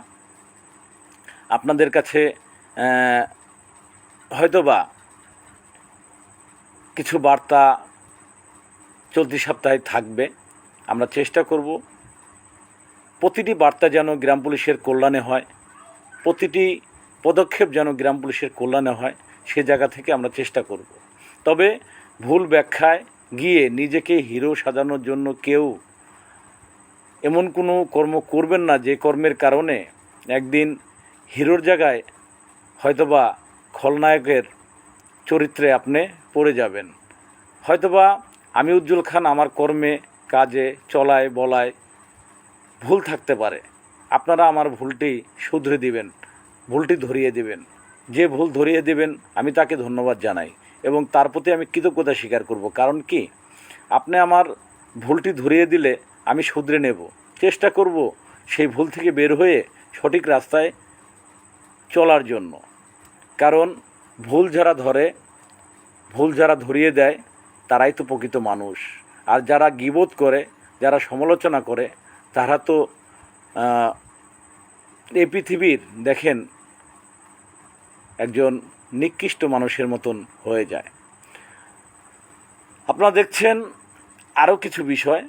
আপনাদের কাছে হয়তোবা কিছু বার্তা চলতি সপ্তাহে থাকবে। আমরা চেষ্টা করব প্রতিটি বার্তা যেন গ্রাম পুলিশের কল্যাণে হয়, প্রতিটি পদক্ষেপ যেন গ্রাম পুলিশের কল্যাণে হয়, সে জায়গা থেকে আমরা চেষ্টা করব। তবে ভুল ব্যাখ্যায় গিয়ে নিজেকে হিরো সাজানোর জন্য কেউ এমন কোনো কর্ম করবেন না যে কর্মের কারণে একদিন হিরোর জায়গায় হয়তোবা খলনায়কের চরিত্রে আপনি পড়ে যাবেন। হয়তোবা আমি উজ্জ্বল খান আমার কর্মে, কাজে, চলায় বলায় ভুল থাকতে পারে। আপনারা আমার ভুলটি শুধরে দিবেন, ভুলটি ধরিয়ে দিবেন। যে ভুল ধরিয়ে দিবেন আমি তাকে ধন্যবাদ জানাই এবং তার প্রতি আমি কৃতজ্ঞতা স্বীকার করব। কারণ কি, আপনি আমার ভুলটি ধরিয়ে দিলে আমি শুধরে নেব, চেষ্টা করব সেই ভুল থেকে বের হয়ে সঠিক রাস্তায় চলার জন্য। কারণ ভুল যারা ধরিয়ে দেয় তারাই তো প্রকৃত মানুষ। আর যারা গীবত করে, যারা সমালোচনা করে, তারা তো এই পৃথিবীর দেখেন একজন নিকৃষ্ট মানুষের মতন হয়ে যায়। আপনারা দেখছেন আরও কিছু বিষয়।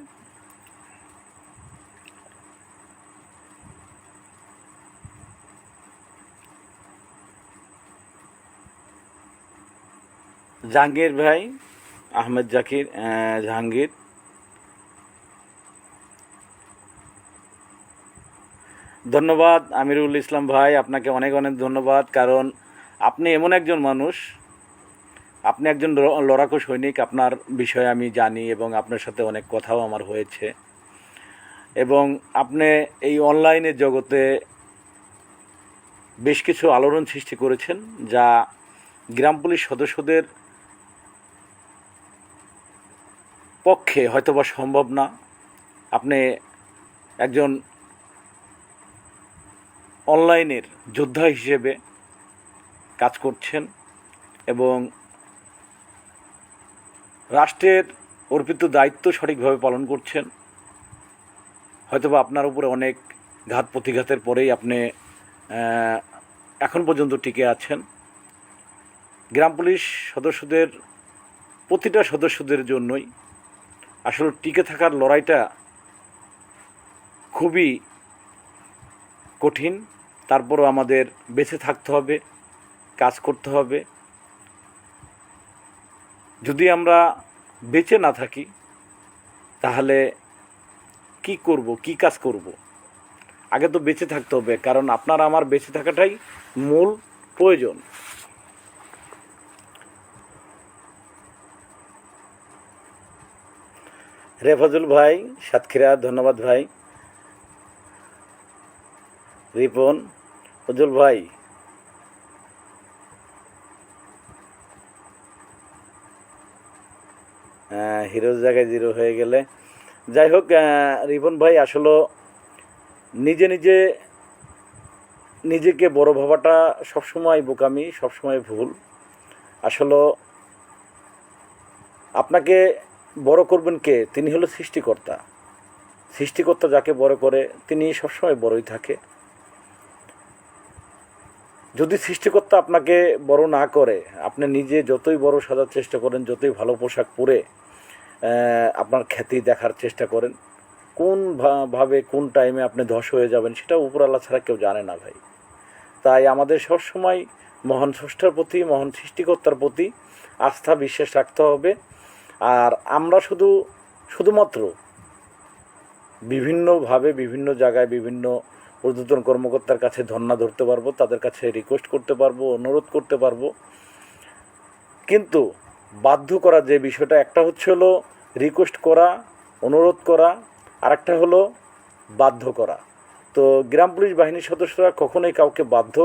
জাহাঙ্গীর ভাই, আহমেদ জাহাঙ্গীর, ধন্যবাদ। আমিরুল ইসলাম ভাই, আপনাকে অনেক অনেক ধন্যবাদ। কারণ আপনি এমন একজন মানুষ, আপনি একজন লড়াকু সৈনিক। আপনার বিষয়ে আমি জানি এবং আপনার সাথে অনেক কথাও আমার হয়েছে। এবং আপনি এই অনলাইনের জগতে বেশ কিছু আলোড়ন সৃষ্টি করেছেন, যা গ্রাম পুলিশ সদস্যদের পক্ষে হয়তোবা সম্ভব না। আপনি একজন অনলাইনের যোদ্ধা হিসেবে কাজ করছেন এবং রাষ্ট্রের অর্পিত দায়িত্ব সঠিকভাবে পালন করছেন। হয়তোবা আপনার উপরে অনেক ঘাত প্রতিঘাতের পরেই আপনি এখন পর্যন্ত টিকে আছেন। গ্রাম পুলিশ সদস্যদের, প্রতিটা সদস্যদের জন্যই আসলে টিকে থাকার লড়াইটা খুবই কঠিন। তারপরও আমাদের বেঁচে থাকতে হবে, কাজ করতে হবে। যদি আমরা বেঁচে না থাকি তাহলে কি করব, কি কাজ করব? আগে তো বেঁচে থাকতে হবে, কারণ আপনার আমার বেঁচে থাকাটাই মূল প্রয়োজন। রেফাজুল ভাই, সাতক্ষীরা, ধন্যবাদ ভাই। রিপন, উজ্জ্বল ভাই, হিরোর জায়গায় জিরো হয়ে গেলে। যাই হোক, রিপন ভাই আসলে নিজেকে বড় ভাবাটা সবসময় বোকামি, সবসময় ভুল। আসলে আপনাকে বড় করবেন কে? তিনি হলো সৃষ্টিকর্তা। সৃষ্টিকর্তা যাকে বড় করে তিনি সবসময় বড়ই থাকে। যদি সৃষ্টিকর্তা আপনাকে বড় না করে, আপনি নিজে যতই বড় সাজার চেষ্টা করেন, যতই ভালো পোশাক পরে আপনার খ্যাতি দেখার চেষ্টা করেন, কোন ভাবে কোন টাইমে আপনি ধস হয়ে যাবেন সেটা উপরওয়ালা ছাড়া কেউ জানে না ভাই। তাই আমাদের সবসময় মহান স্রষ্টার প্রতি, মহান সৃষ্টিকর্তার প্রতি আস্থা বিশ্বাস রাখতে হবে। আর আমরা শুধুমাত্র বিভিন্নভাবে বিভিন্ন জায়গায় বিভিন্ন ঊর্ধ্বতন কর্মকর্তার কাছে ধর্ণা ধরতে পারবো, তাদের কাছে রিকোয়েস্ট করতে পারবো, অনুরোধ করতে পারবো, কিন্তু বাধ্য করা যে বিষয়টা, একটা হচ্ছে হলো রিকোয়েস্ট করা, অনুরোধ করা, আর একটা হলো বাধ্য করা। তো গ্রাম পুলিশ বাহিনীর সদস্যরা কখনোই কাউকে বাধ্য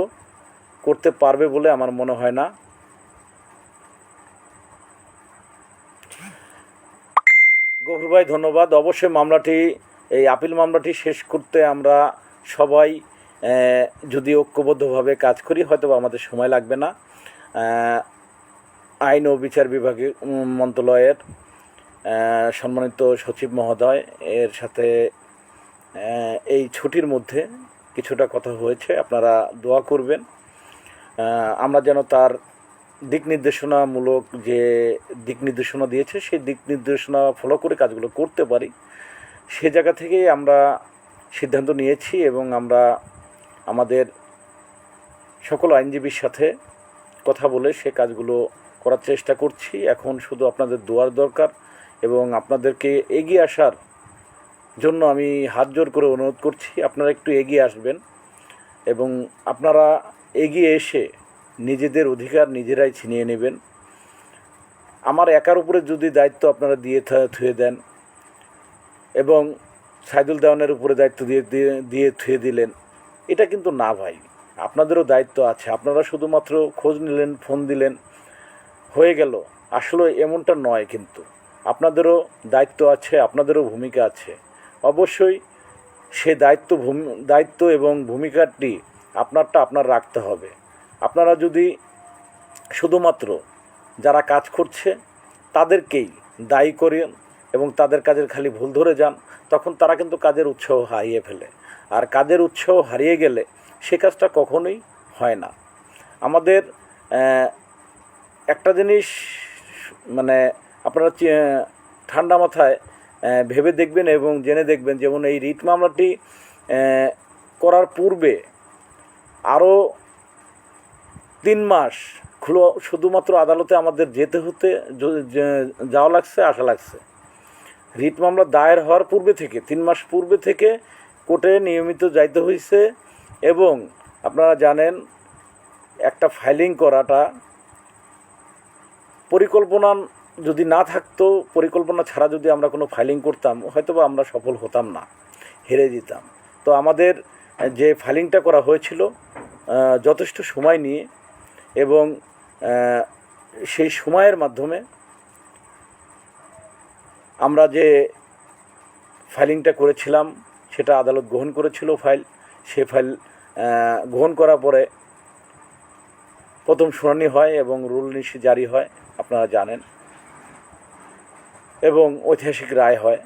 করতে পারবে বলে আমার মনে হয় না। গফুর ভাই ধন্যবাদ। অবশ্যই এই আপিল মামলাটি শেষ করতে আমরা সবাই যদি ঐক্যবদ্ধভাবে কাজ করি, হয়তো আমাদের সময় লাগবে না। আইন ও বিচার বিভাগীয় মন্ত্রণালয়ের সম্মানিত সচিব মহোদয় এর সাথে এই ছুটির মধ্যে কিছুটা কথা হয়েছে, আপনারা দোয়া করবেন আমরা যেন তার দিক নির্দেশনা দিয়েছে সেই দিক নির্দেশনা ফলো করে কাজগুলো করতে পারি। সে জায়গা থেকেই আমরা সিদ্ধান্ত নিয়েছি এবং আমরা আমাদের সকল আইনজীবীর সাথে কথা বলে সে কাজগুলো করার চেষ্টা করছি। এখন শুধু আপনাদের দোয়ার দরকার এবং আপনাদেরকে এগিয়ে আসার জন্য আমি হাত জোর করে অনুরোধ করছি, আপনারা একটু এগিয়ে আসবেন এবং আপনারা এগিয়ে এসে নিজেদের অধিকার নিজেরাই ছিনিয়ে নেবেন। আমার একার উপরে যদি দায়িত্ব আপনারা থুয়ে দেন এবং সাইদুল দেওয়ানের উপরে দায়িত্ব দিয়ে থুয়ে দিলেন, এটা কিন্তু না ভাই। আপনাদেরও দায়িত্ব আছে। আপনারা শুধুমাত্র খোঁজ নিলেন, ফোন দিলেন, হয়ে গেল, আসলে এমনটা নয়। কিন্তু আপনাদেরও দায়িত্ব আছে, আপনাদেরও ভূমিকা আছে। অবশ্যই সে দায়িত্ব এবং ভূমিকাটি আপনার রাখতে হবে। আপনারা যদি শুধুমাত্র যারা কাজ করছে তাদেরকেই দায়ী করেন এবং তাদের কাজের খালি ভুল ধরে যান, তখন তারা কিন্তু কাজের উৎসাহ হারিয়ে ফেলে। আর কাজের উৎসাহ হারিয়ে গেলে সে কাজটা কখনোই হয় না। আমাদের একটা জিনিস আপনারা ঠান্ডা মাথায় ভেবে দেখবেন এবং জেনে দেখবেন, যেমন এই রিট মামলাটি করার পূর্বে আরও 3 মাস শুধুমাত্র আদালতে আমাদের যাওয়া লাগছে, আসা লাগছে। রিট মামলা দায়ের হওয়ার পূর্বে থেকে 3 মাস পূর্বে থেকে কোর্টে নিয়মিত যাইতে হয়েছে। এবং আপনারা জানেন, একটা ফাইলিং করাটা পরিকল্পনা যদি না থাকতো, পরিকল্পনা ছাড়া যদি আমরা কোনো ফাইলিং করতাম, হয়তোবা আমরা সফল হতাম না, হেরে যেতাম। তো আমাদের যে ফাইলিংটা করা হয়েছিল যথেষ্ট সময় নিয়ে, এবং সেই সময়ের মাধ্যমে আমরা যে ফাইলিংটা করেছিলাম সেটা আদালত গ্রহণ করেছিল। সে ফাইল গ্রহণ করার পরে প্রথম শুনানি হয় এবং রুল নিশ্চিত জারি হয়, আপনারা জানেন, এবং ঐতিহাসিক রায় হয়।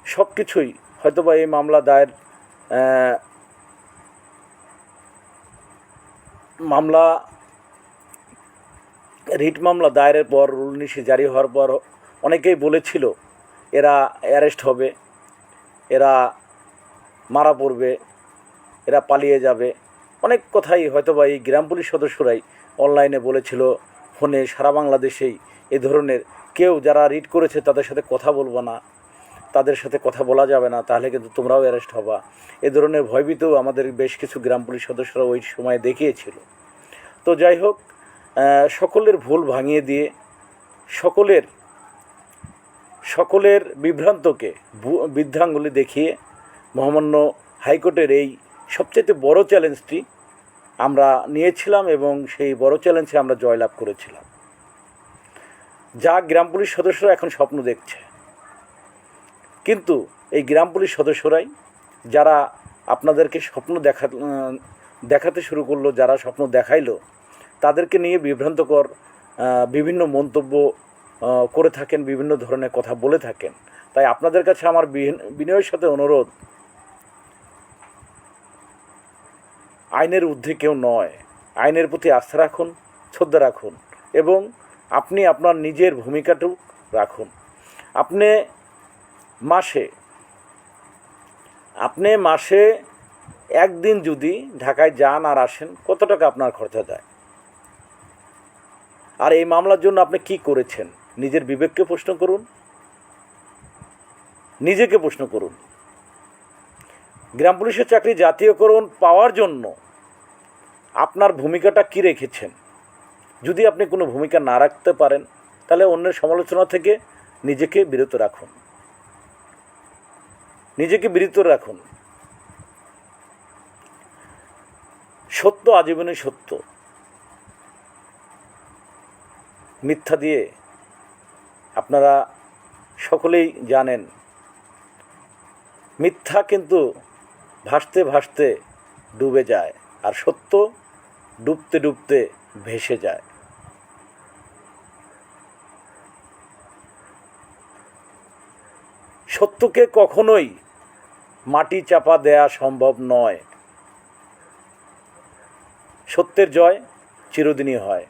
সব কিছুই হয়তোবা এই রিট মামলা দায়েরের পর, রুল নিশ্চিত জারি হওয়ার পর অনেকেই বলেছিল এরা অ্যারেস্ট হবে, এরা মারা পড়বে, এরা পালিয়ে যাবে। অনেক কথাই হয়তোবা এই গ্রাম পুলিশ সদস্যরাই অনলাইনে বলেছিল, ফোনে, সারা বাংলাদেশেই এ ধরনের কেউ যারা রিট করেছে তাদের সাথে কথা বলবো না, তাদের সাথে কথা বলা যাবে না, তাহলে কিন্তু তোমরাও অ্যারেস্ট হবা। এ ধরনের ভয়ভীতও আমাদের বেশ কিছু গ্রাম পুলিশ সদস্যরা ওই সময় দেখিয়েছিল। তো যাই হোক, সকলের ভুল ভাঙিয়ে দিয়ে, সকলের বৃদ্ধাঙ্গুলি দেখিয়ে মহামান্য হাইকোর্টের এই সবচেয়ে বড় চ্যালেঞ্জটি আমরা নিয়েছিলাম এবং সেই বড় চ্যালেঞ্জে আমরা জয়লাভ করেছিলাম। যা গ্রাম পুলিশ সদস্যরা এখন স্বপ্ন দেখছে। কিন্তু এই গ্রাম পুলিশ সদস্যরাই যারা আপনাদেরকে স্বপ্ন দেখাতে শুরু করলো, যারা স্বপ্ন দেখাইলো, তাদেরকে নিয়ে বিভ্রান্তকর বিভিন্ন মন্তব্য করে থাকেন, বিভিন্ন ধরনের কথা বলে থাকেন। তাই আপনাদের কাছে আমার বিনয়ের সাথে অনুরোধ, আইনের ঊর্ধ্বে কেউ নয়, আইনের প্রতি আস্থা রাখুন, শ্রদ্ধা রাখুন এবং আপনি আপনার নিজের ভূমিকাটুকু রাখুন। আপনি মাসে একদিন যদি ঢাকায় যান আর আসেন, কত টাকা আপনার খরচা যায়? আর এই মামলার জন্য আপনি কি করেছেন? নিজের বিবেককে প্রশ্ন করুন, নিজেকে প্রশ্ন করুন। গ্রাম পুলিশের চাকরি জাতীয়করণ পাওয়ার জন্য আপনার ভূমিকাটা কী রেখেছেন? যদি আপনি কোনো ভূমিকা না রাখতে পারেন, তাহলে অন্যের সমালোচনা থেকে নিজেকে বিরত রাখুন, সত্য আজীবনই সত্য, মিথ্যা দিয়ে আপনারা সকলেই জানেন, মিথ্যা কিন্তু ভাসতে ভাসতে ডুবে যায় আর সত্য ডুবতে ডুবতে ভেসে যায়। সত্যকে কখনোই মাটি চাপা দেয়া সম্ভব নয়। সত্যের জয় চিরদিনই হয়,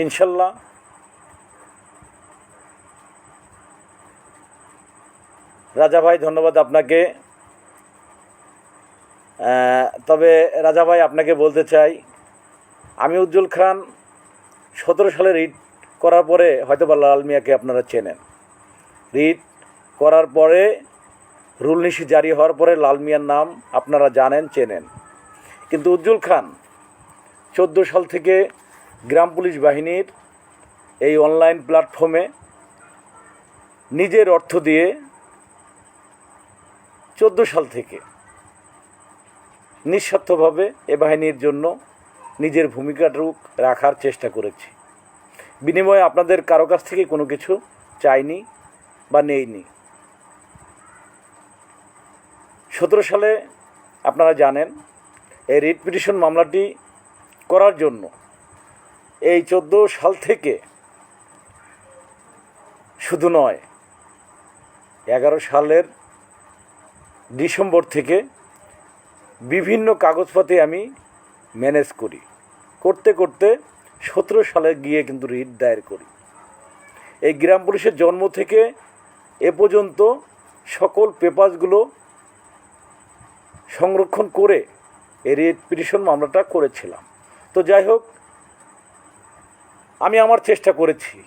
ইনশাল্লাহ। রাজা ভাই, ধন্যবাদ আপনাকে। তবে রাজা ভাই, আপনাকে বলতে চাই, আমি উজ্জ্বল খান 17 সালে রিট করার পরে হয়তোবা লাল মিয়াকে আপনারা চেনেন। রিট করার পরে রুল নিশি জারি হওয়ার পরে লাল মিয়ার নাম আপনারা জানেন, চেনেন। কিন্তু উজ্জ্বল খান 14 সাল থেকে গ্রাম পুলিশ বাহিনীর এই অনলাইন প্ল্যাটফর্মে নিজের অর্থ দিয়ে 14 সাল থেকে নিঃস্বার্থভাবে এ বাহিনীর জন্য নিজের ভূমিকাটুকু রাখার চেষ্টা করেছি। বিনিময়ে আপনাদের কারো কাছ থেকে কোনো কিছু চাইনি বা নেইনি। 17 সালে আপনারা জানেন এই রিট পিটিশন মামলাটি করার জন্য এই 14 সাল থেকে শুধু নয়, 11 সালের ডিসেম্বর থেকে বিভিন্ন কাগজপত্রে আমি ম্যানেজ করতে 17 সালে গিয়ে কিন্তু রিট দায়ের করি। এই গ্রাম পুলিশের জন্ম থেকে এ পর্যন্ত সকল পেপারসগুলো সংরক্ষণ করে এই রিট পিটিশন মামলাটা করেছিলাম। তো যাই হোক, আমি আমার চেষ্টা করেছি।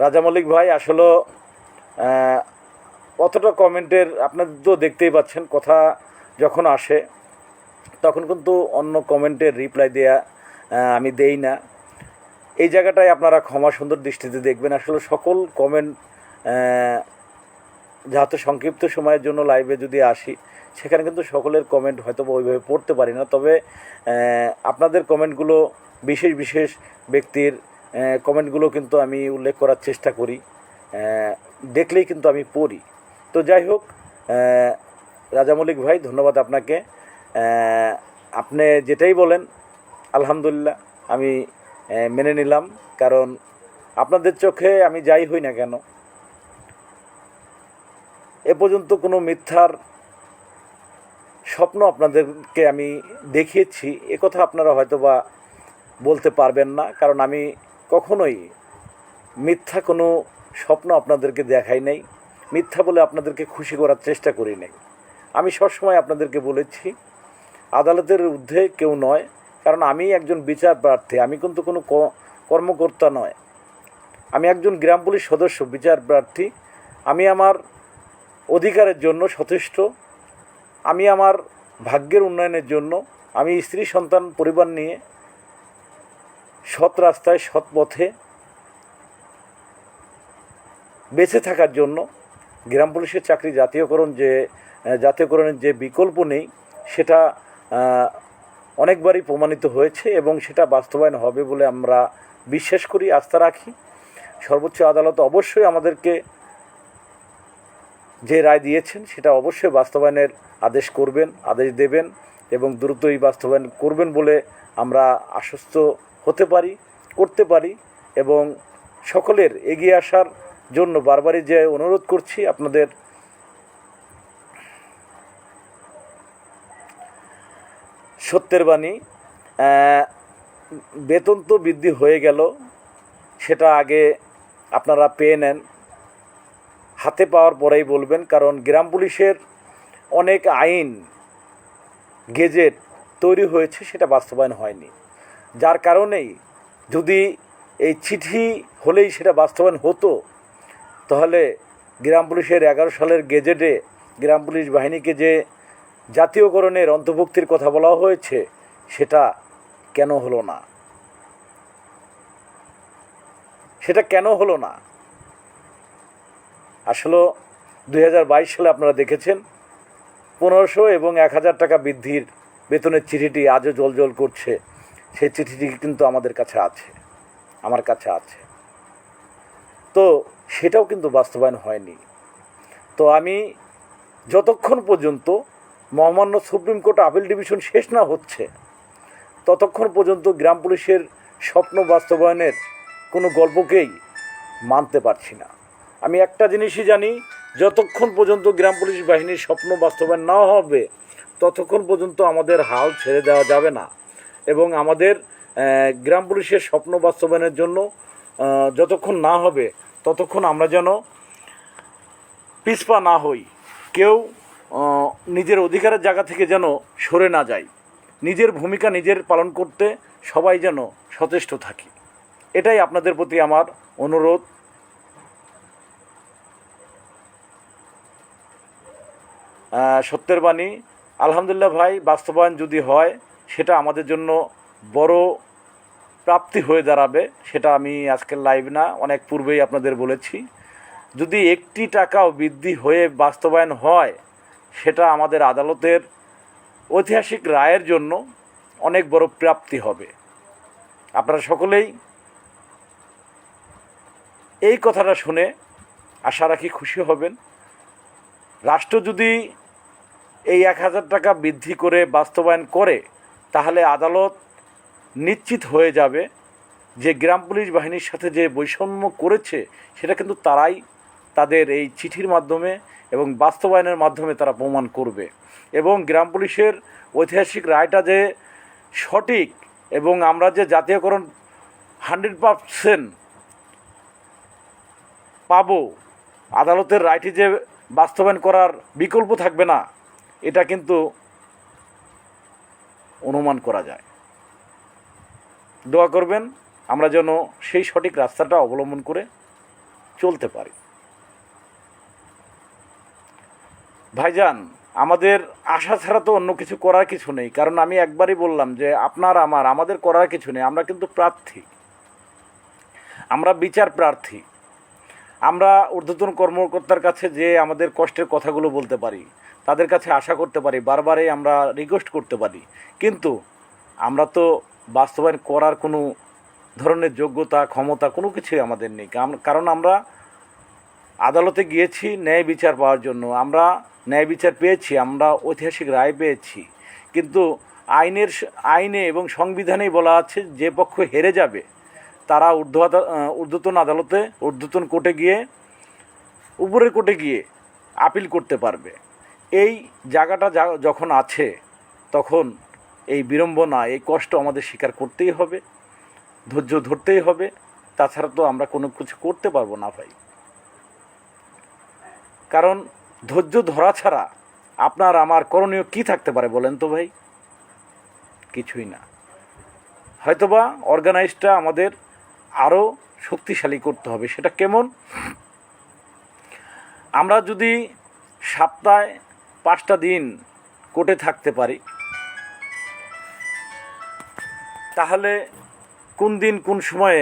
রাজা মল্লিক ভাই, আসলে অতটা কমেন্টের আপনাদের তো দেখতেই পাচ্ছেন, কথা যখন আসে তখন কিন্তু অন্য কমেন্টের রিপ্লাই দেয়া আমি দেই না। এই জায়গাটায় আপনারা ক্ষমা সুন্দর দৃষ্টিতে দেখবেন। আসলে সকল কমেন্ট যাতে সংক্ষিপ্ত সময়ের জন্য লাইভে যদি আসি, সেখানে কিন্তু সকলের কমেন্ট হয়তো ওইভাবে পড়তে পারি না। তবে আপনাদের কমেন্টগুলো, বিশেষ ব্যক্তির কমেন্টগুলো কিন্তু আমি উল্লেখ করার চেষ্টা করি, দেখলেই কিন্তু আমি পড়ি। তো যাই হোক, রাজা মল্লিক ভাই, ধন্যবাদ আপনাকে। আপনি যেটাই বলেন আলহামদুলিল্লাহ আমি মেনে নিলাম, কারণ আপনাদের চোখে আমি যাই হই না কেন, এ পর্যন্ত কোনো মিথ্যার স্বপ্ন আপনাদেরকে আমি দেখিয়েছি এ কথা আপনারা হয়তো বা বলতে পারবেন না, কারণ আমি কখনোই মিথ্যা কোনো স্বপ্ন আপনাদেরকে দেখাই নাই, মিথ্যা বলে আপনাদেরকে খুশি করার চেষ্টা করি নাই। আমি সবসময় আপনাদেরকে বলেছি, আদালতের ঊর্ধ্বে কেউ নয়, কারণ আমি একজন বিচার প্রার্থী, আমি কিন্তু কোনো কর্মকর্তা নয়। আমি একজন গ্রাম পুলিশ সদস্য, বিচার প্রার্থী। আমি আমার অধিকারের জন্য সচেষ্ট, আমি আমার ভাগ্যের উন্নয়নের জন্য, আমি স্ত্রী সন্তান পরিবার নিয়ে সৎ রাস্তায় সৎ পথে বেঁচে থাকার জন্য গ্রাম পুলিশের চাকরি জাতীয়করণের যে বিকল্প নেই সেটা অনেকবারই প্রমাণিত হয়েছে এবং সেটা বাস্তবায়ন হবে বলে আমরা বিশ্বাস করি, আস্থা রাখি। সর্বোচ্চ আদালত অবশ্যই আমাদেরকে যে রায় দিয়েছেন সেটা অবশ্যই বাস্তবায়নের আদেশ দেবেন এবং দ্রুতই বাস্তবায়ন করবেন বলে আমরা আশ্বস্ত করতে পারি এবং সকলের এগিয়ে আসার জন্য বারবারই যে অনুরোধ করছি আপনাদের সত্যের বাণী। বেতন তো বৃদ্ধি হয়ে গেল, সেটা আগে আপনারা পেয়ে নেন, হাতে পাওয়ার পরেই বলবেন, কারণ গ্রাম পুলিশের অনেক আইন গেজেট তৈরি হয়েছে সেটা বাস্তবায়ন হয়নি, যার কারণেই যদি এই চিঠি হলেই সেটা বাস্তবায়ন হতো তাহলে গ্রাম পুলিশের 11 সালের গেজেটে গ্রাম পুলিশ বাহিনীকে যে জাতীয়করণের অন্তর্ভুক্তির কথা বলা হয়েছে সেটা কেন হলো না, আসলে 2022 সালে আপনারা দেখেছেন 1500 এবং 1000 টাকা বৃদ্ধির বেতনের চিঠিটি আজও জ্বলজ্বল করছে। সেই চিঠিটি কিন্তু আমার কাছে আছে, তো সেটাও কিন্তু বাস্তবায়ন হয়নি। তো আমি যতক্ষণ পর্যন্ত মহামান্য সুপ্রিম কোর্ট আপিল ডিভিশন শেষ না হচ্ছে ততক্ষণ পর্যন্ত গ্রাম পুলিশের স্বপ্ন বাস্তবায়নের কোনো গল্পকেই মানতে পারছি না। আমি একটা জিনিসই জানি, যতক্ষণ পর্যন্ত গ্রাম পুলিশ বাহিনীর স্বপ্ন বাস্তবায়ন না হবে ততক্ষণ পর্যন্ত আমাদের হাল ছেড়ে দেওয়া যাবে না এবং আমাদের গ্রাম পুলিশের স্বপ্ন বাস্তবায়নের জন্য যতক্ষণ না হবে ততক্ষণ আমরা যেন পিছপা না হই, কেউ নিজের অধিকারের জায়গা থেকে যেন সরে না যায়, নিজের ভূমিকা নিজের পালন করতে সবাই যেন সচেষ্ট থাকি, এটাই আপনাদের প্রতি আমার অনুরোধ। সত্যের বাণী, আলহামদুলিল্লাহ ভাই, বাস্তবায়ন যদি হয় সেটা আমাদের জন্য বড় প্রাপ্তি হয়ে দাঁড়াবে। সেটা আমি আজকের লাইভ না, অনেক পূর্বেই আপনাদের বলেছি। যদি 1 টাকাও বৃদ্ধি হয়ে বাস্তবায়ন হয় সেটা আমাদের আদালতের ঐতিহাসিক রায়ের জন্য অনেক বড় প্রাপ্তি হবে। আপনারা সকলেই এই কথাটা শুনে আশা রাখি খুশি হবেন। রাষ্ট্র যদি এই 1000 টাকা বৃদ্ধি করে বাস্তবায়ন করে তাহলে আদালত নিশ্চিত হয়ে যাবে যে গ্রাম পুলিশ বাহিনীর সাথে যে বৈষম্য করেছে সেটা কিন্তু তারাই তাদের এই চিঠির মাধ্যমে এবং বাস্তবায়নের মাধ্যমে তারা প্রমাণ করবে এবং গ্রাম পুলিশের ঐতিহাসিক রায়টা যে সঠিক এবং আমরা যে জাতীয়করণ 100% পাবো, আদালতের রায়টি যে বাস্তবায়ন করার বিকল্প থাকবে না, এটা কিন্তু অনুমান করা যায়। দোয়া করবেন আমরা যেন সেই সঠিক রাস্তাটা অবলম্বন করে চলতে পারি। ভাইজান, আমাদের আশা ছাড়া তো অন্য কিছু করার কিছু নেই, কারণ আমি একবারই বললাম যে আমাদের করার কিছু নেই। আমরা কিন্তু প্রার্থী, আমরা বিচার প্রার্থী, আমরা ঊর্ধ্বতন কর্মকর্তার কাছে যে আমাদের কষ্টের কথাগুলো বলতে পারি, তাদের কাছে আশা করতে পারি, বারবারই আমরা রিকোয়েস্ট করতে পারি, কিন্তু আমরা তো বাস্তবায়ন করার কোনো ধরনের যোগ্যতা ক্ষমতা কোনো কিছুই আমাদের নেই। কারণ আমরা আদালতে গিয়েছি ন্যায় বিচার পাওয়ার জন্য, আমরা ন্যায় বিচার পেয়েছি, আমরা ঐতিহাসিক রায় পেয়েছি, কিন্তু আইনে এবং সংবিধানেই বলা আছে যে পক্ষ হেরে যাবে তারা ঊর্ধ্বতন কোর্টে গিয়ে উপরের কোর্টে গিয়ে আপিল করতে পারবে। এই জায়গাটা যখন আছে তখন এই বিড়ম্বনা, এই কষ্ট আমাদের স্বীকার করতেই হবে, ধৈর্য ধরতেই হবে, তাছাড়া তো আমরা কোনো কিছু করতে পারবো না ভাই। কারণ ধৈর্য ধরা ছাড়া আপনার আমার করণীয় কী থাকতে পারে বলেন তো ভাই? কিছুই না। হয়তোবা অর্গানাইজটা আমাদের আরও শক্তিশালী করতে হবে। সেটা কেমন? আমরা যদি সপ্তাহে 5টা দিন কোর্টে থাকতে পারি তাহলে কোন দিন কোন সময়ে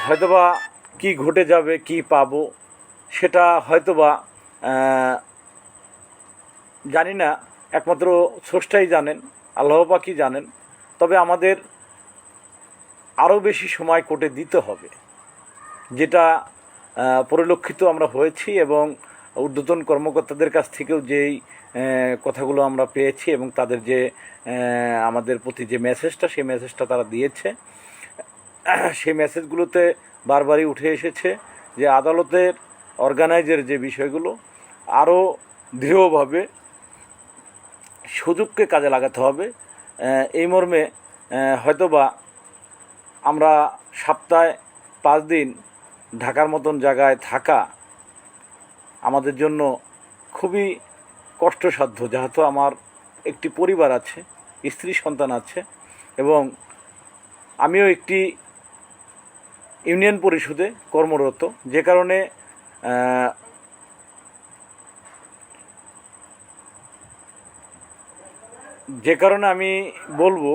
হয়তোবা কি ঘটে যাবে, কি পাবো সেটা হয়তোবা জানি না, একমাত্র স্রষ্টাই জানেন, আল্লাহ পাকই জানেন। তবে আমাদের আরও বেশি সময় কোর্টে দিতে হবে, যেটা পরিলক্ষিত আমরা হয়েছি, এবং ঊর্ধ্বতন কর্মকর্তাদের কাছ থেকেও যেই কথাগুলো আমরা পেয়েছি এবং তাদের যে আমাদের প্রতি যে মেসেজটা, সেই মেসেজটা তারা দিয়েছে, সেই মেসেজগুলোতে বারবারই উঠে এসেছে যে আদালতের অর্গানাইজের যে বিষয়গুলো আরও দৃঢ়ভাবে সুযোগকে কাজে লাগাতে হবে। এই মর্মে হয়তোবা আমরা সপ্তাহে 5 দিন ঢাকার মতন জায়গায় থাকা আমাদের জন্য খুবই কষ্টসাধ্য, যেহেতু আমার একটি পরিবার আছে, স্ত্রী সন্তান আছে, এবং আমিও একটি ইউনিয়ন পরিষদে কর্মরত, যে কারণে আমি বলবো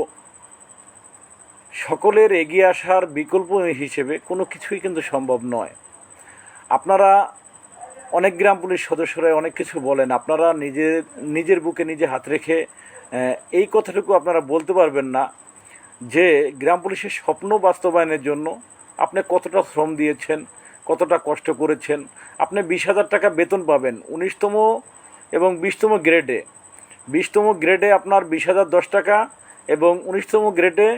সকলের এগিয়ে আসার বিকল্প হিসেবে কোনো কিছুই কিন্তু সম্ভব নয়। আপনারা অনেক গ্রাম পুলিশ সদস্যরা অনেক কিছু বলেন, আপনারা নিজের বুকে নিজে হাত রেখে এই কথাটুকু আপনারা বলতে পারবেন না যে গ্রাম পুলিশের স্বপ্ন বাস্তবায়নের জন্য আপনি কতটা শ্রম দিয়েছেন, কতটা কষ্ট করেছেন। আপনি 20,000 টাকা বেতন পাবেন 19তম এবং 20তম গ্রেডে। 20তম গ্রেডে আপনার 20,010 টাকা এবং 19তম গ্রেডে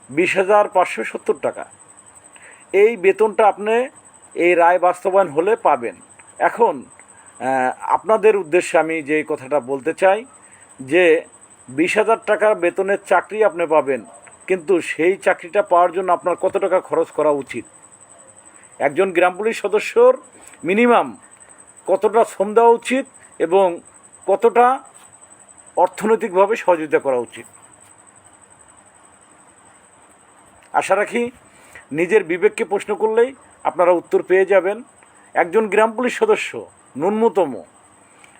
20,570 টাকা। এই বেতনটা আপনি এই রায় বাস্তবায়ন হলে পাবেন। এখন আপনাদের উদ্দেশ্যে আমি যে কথাটা বলতে চাই যে 20,000 টাকার বেতনের চাকরি আপনি পাবেন, কিন্তু সেই চাকরিটা পাওয়ার জন্য আপনার কত টাকা খরচ করা উচিত? একজন গ্রাম পুলিশ সদস্যর মিনিমাম কতটা শ্রম দেওয়া উচিত এবং কতটা অর্থনৈতিকভাবে সহযোগিতা করা উচিত? আশা রাখি নিজের বিবেককে প্রশ্ন করলেই আপনারা উত্তর পেয়ে যাবেন। একজন গ্রাম পুলিশ সদস্য ন্যূনতম,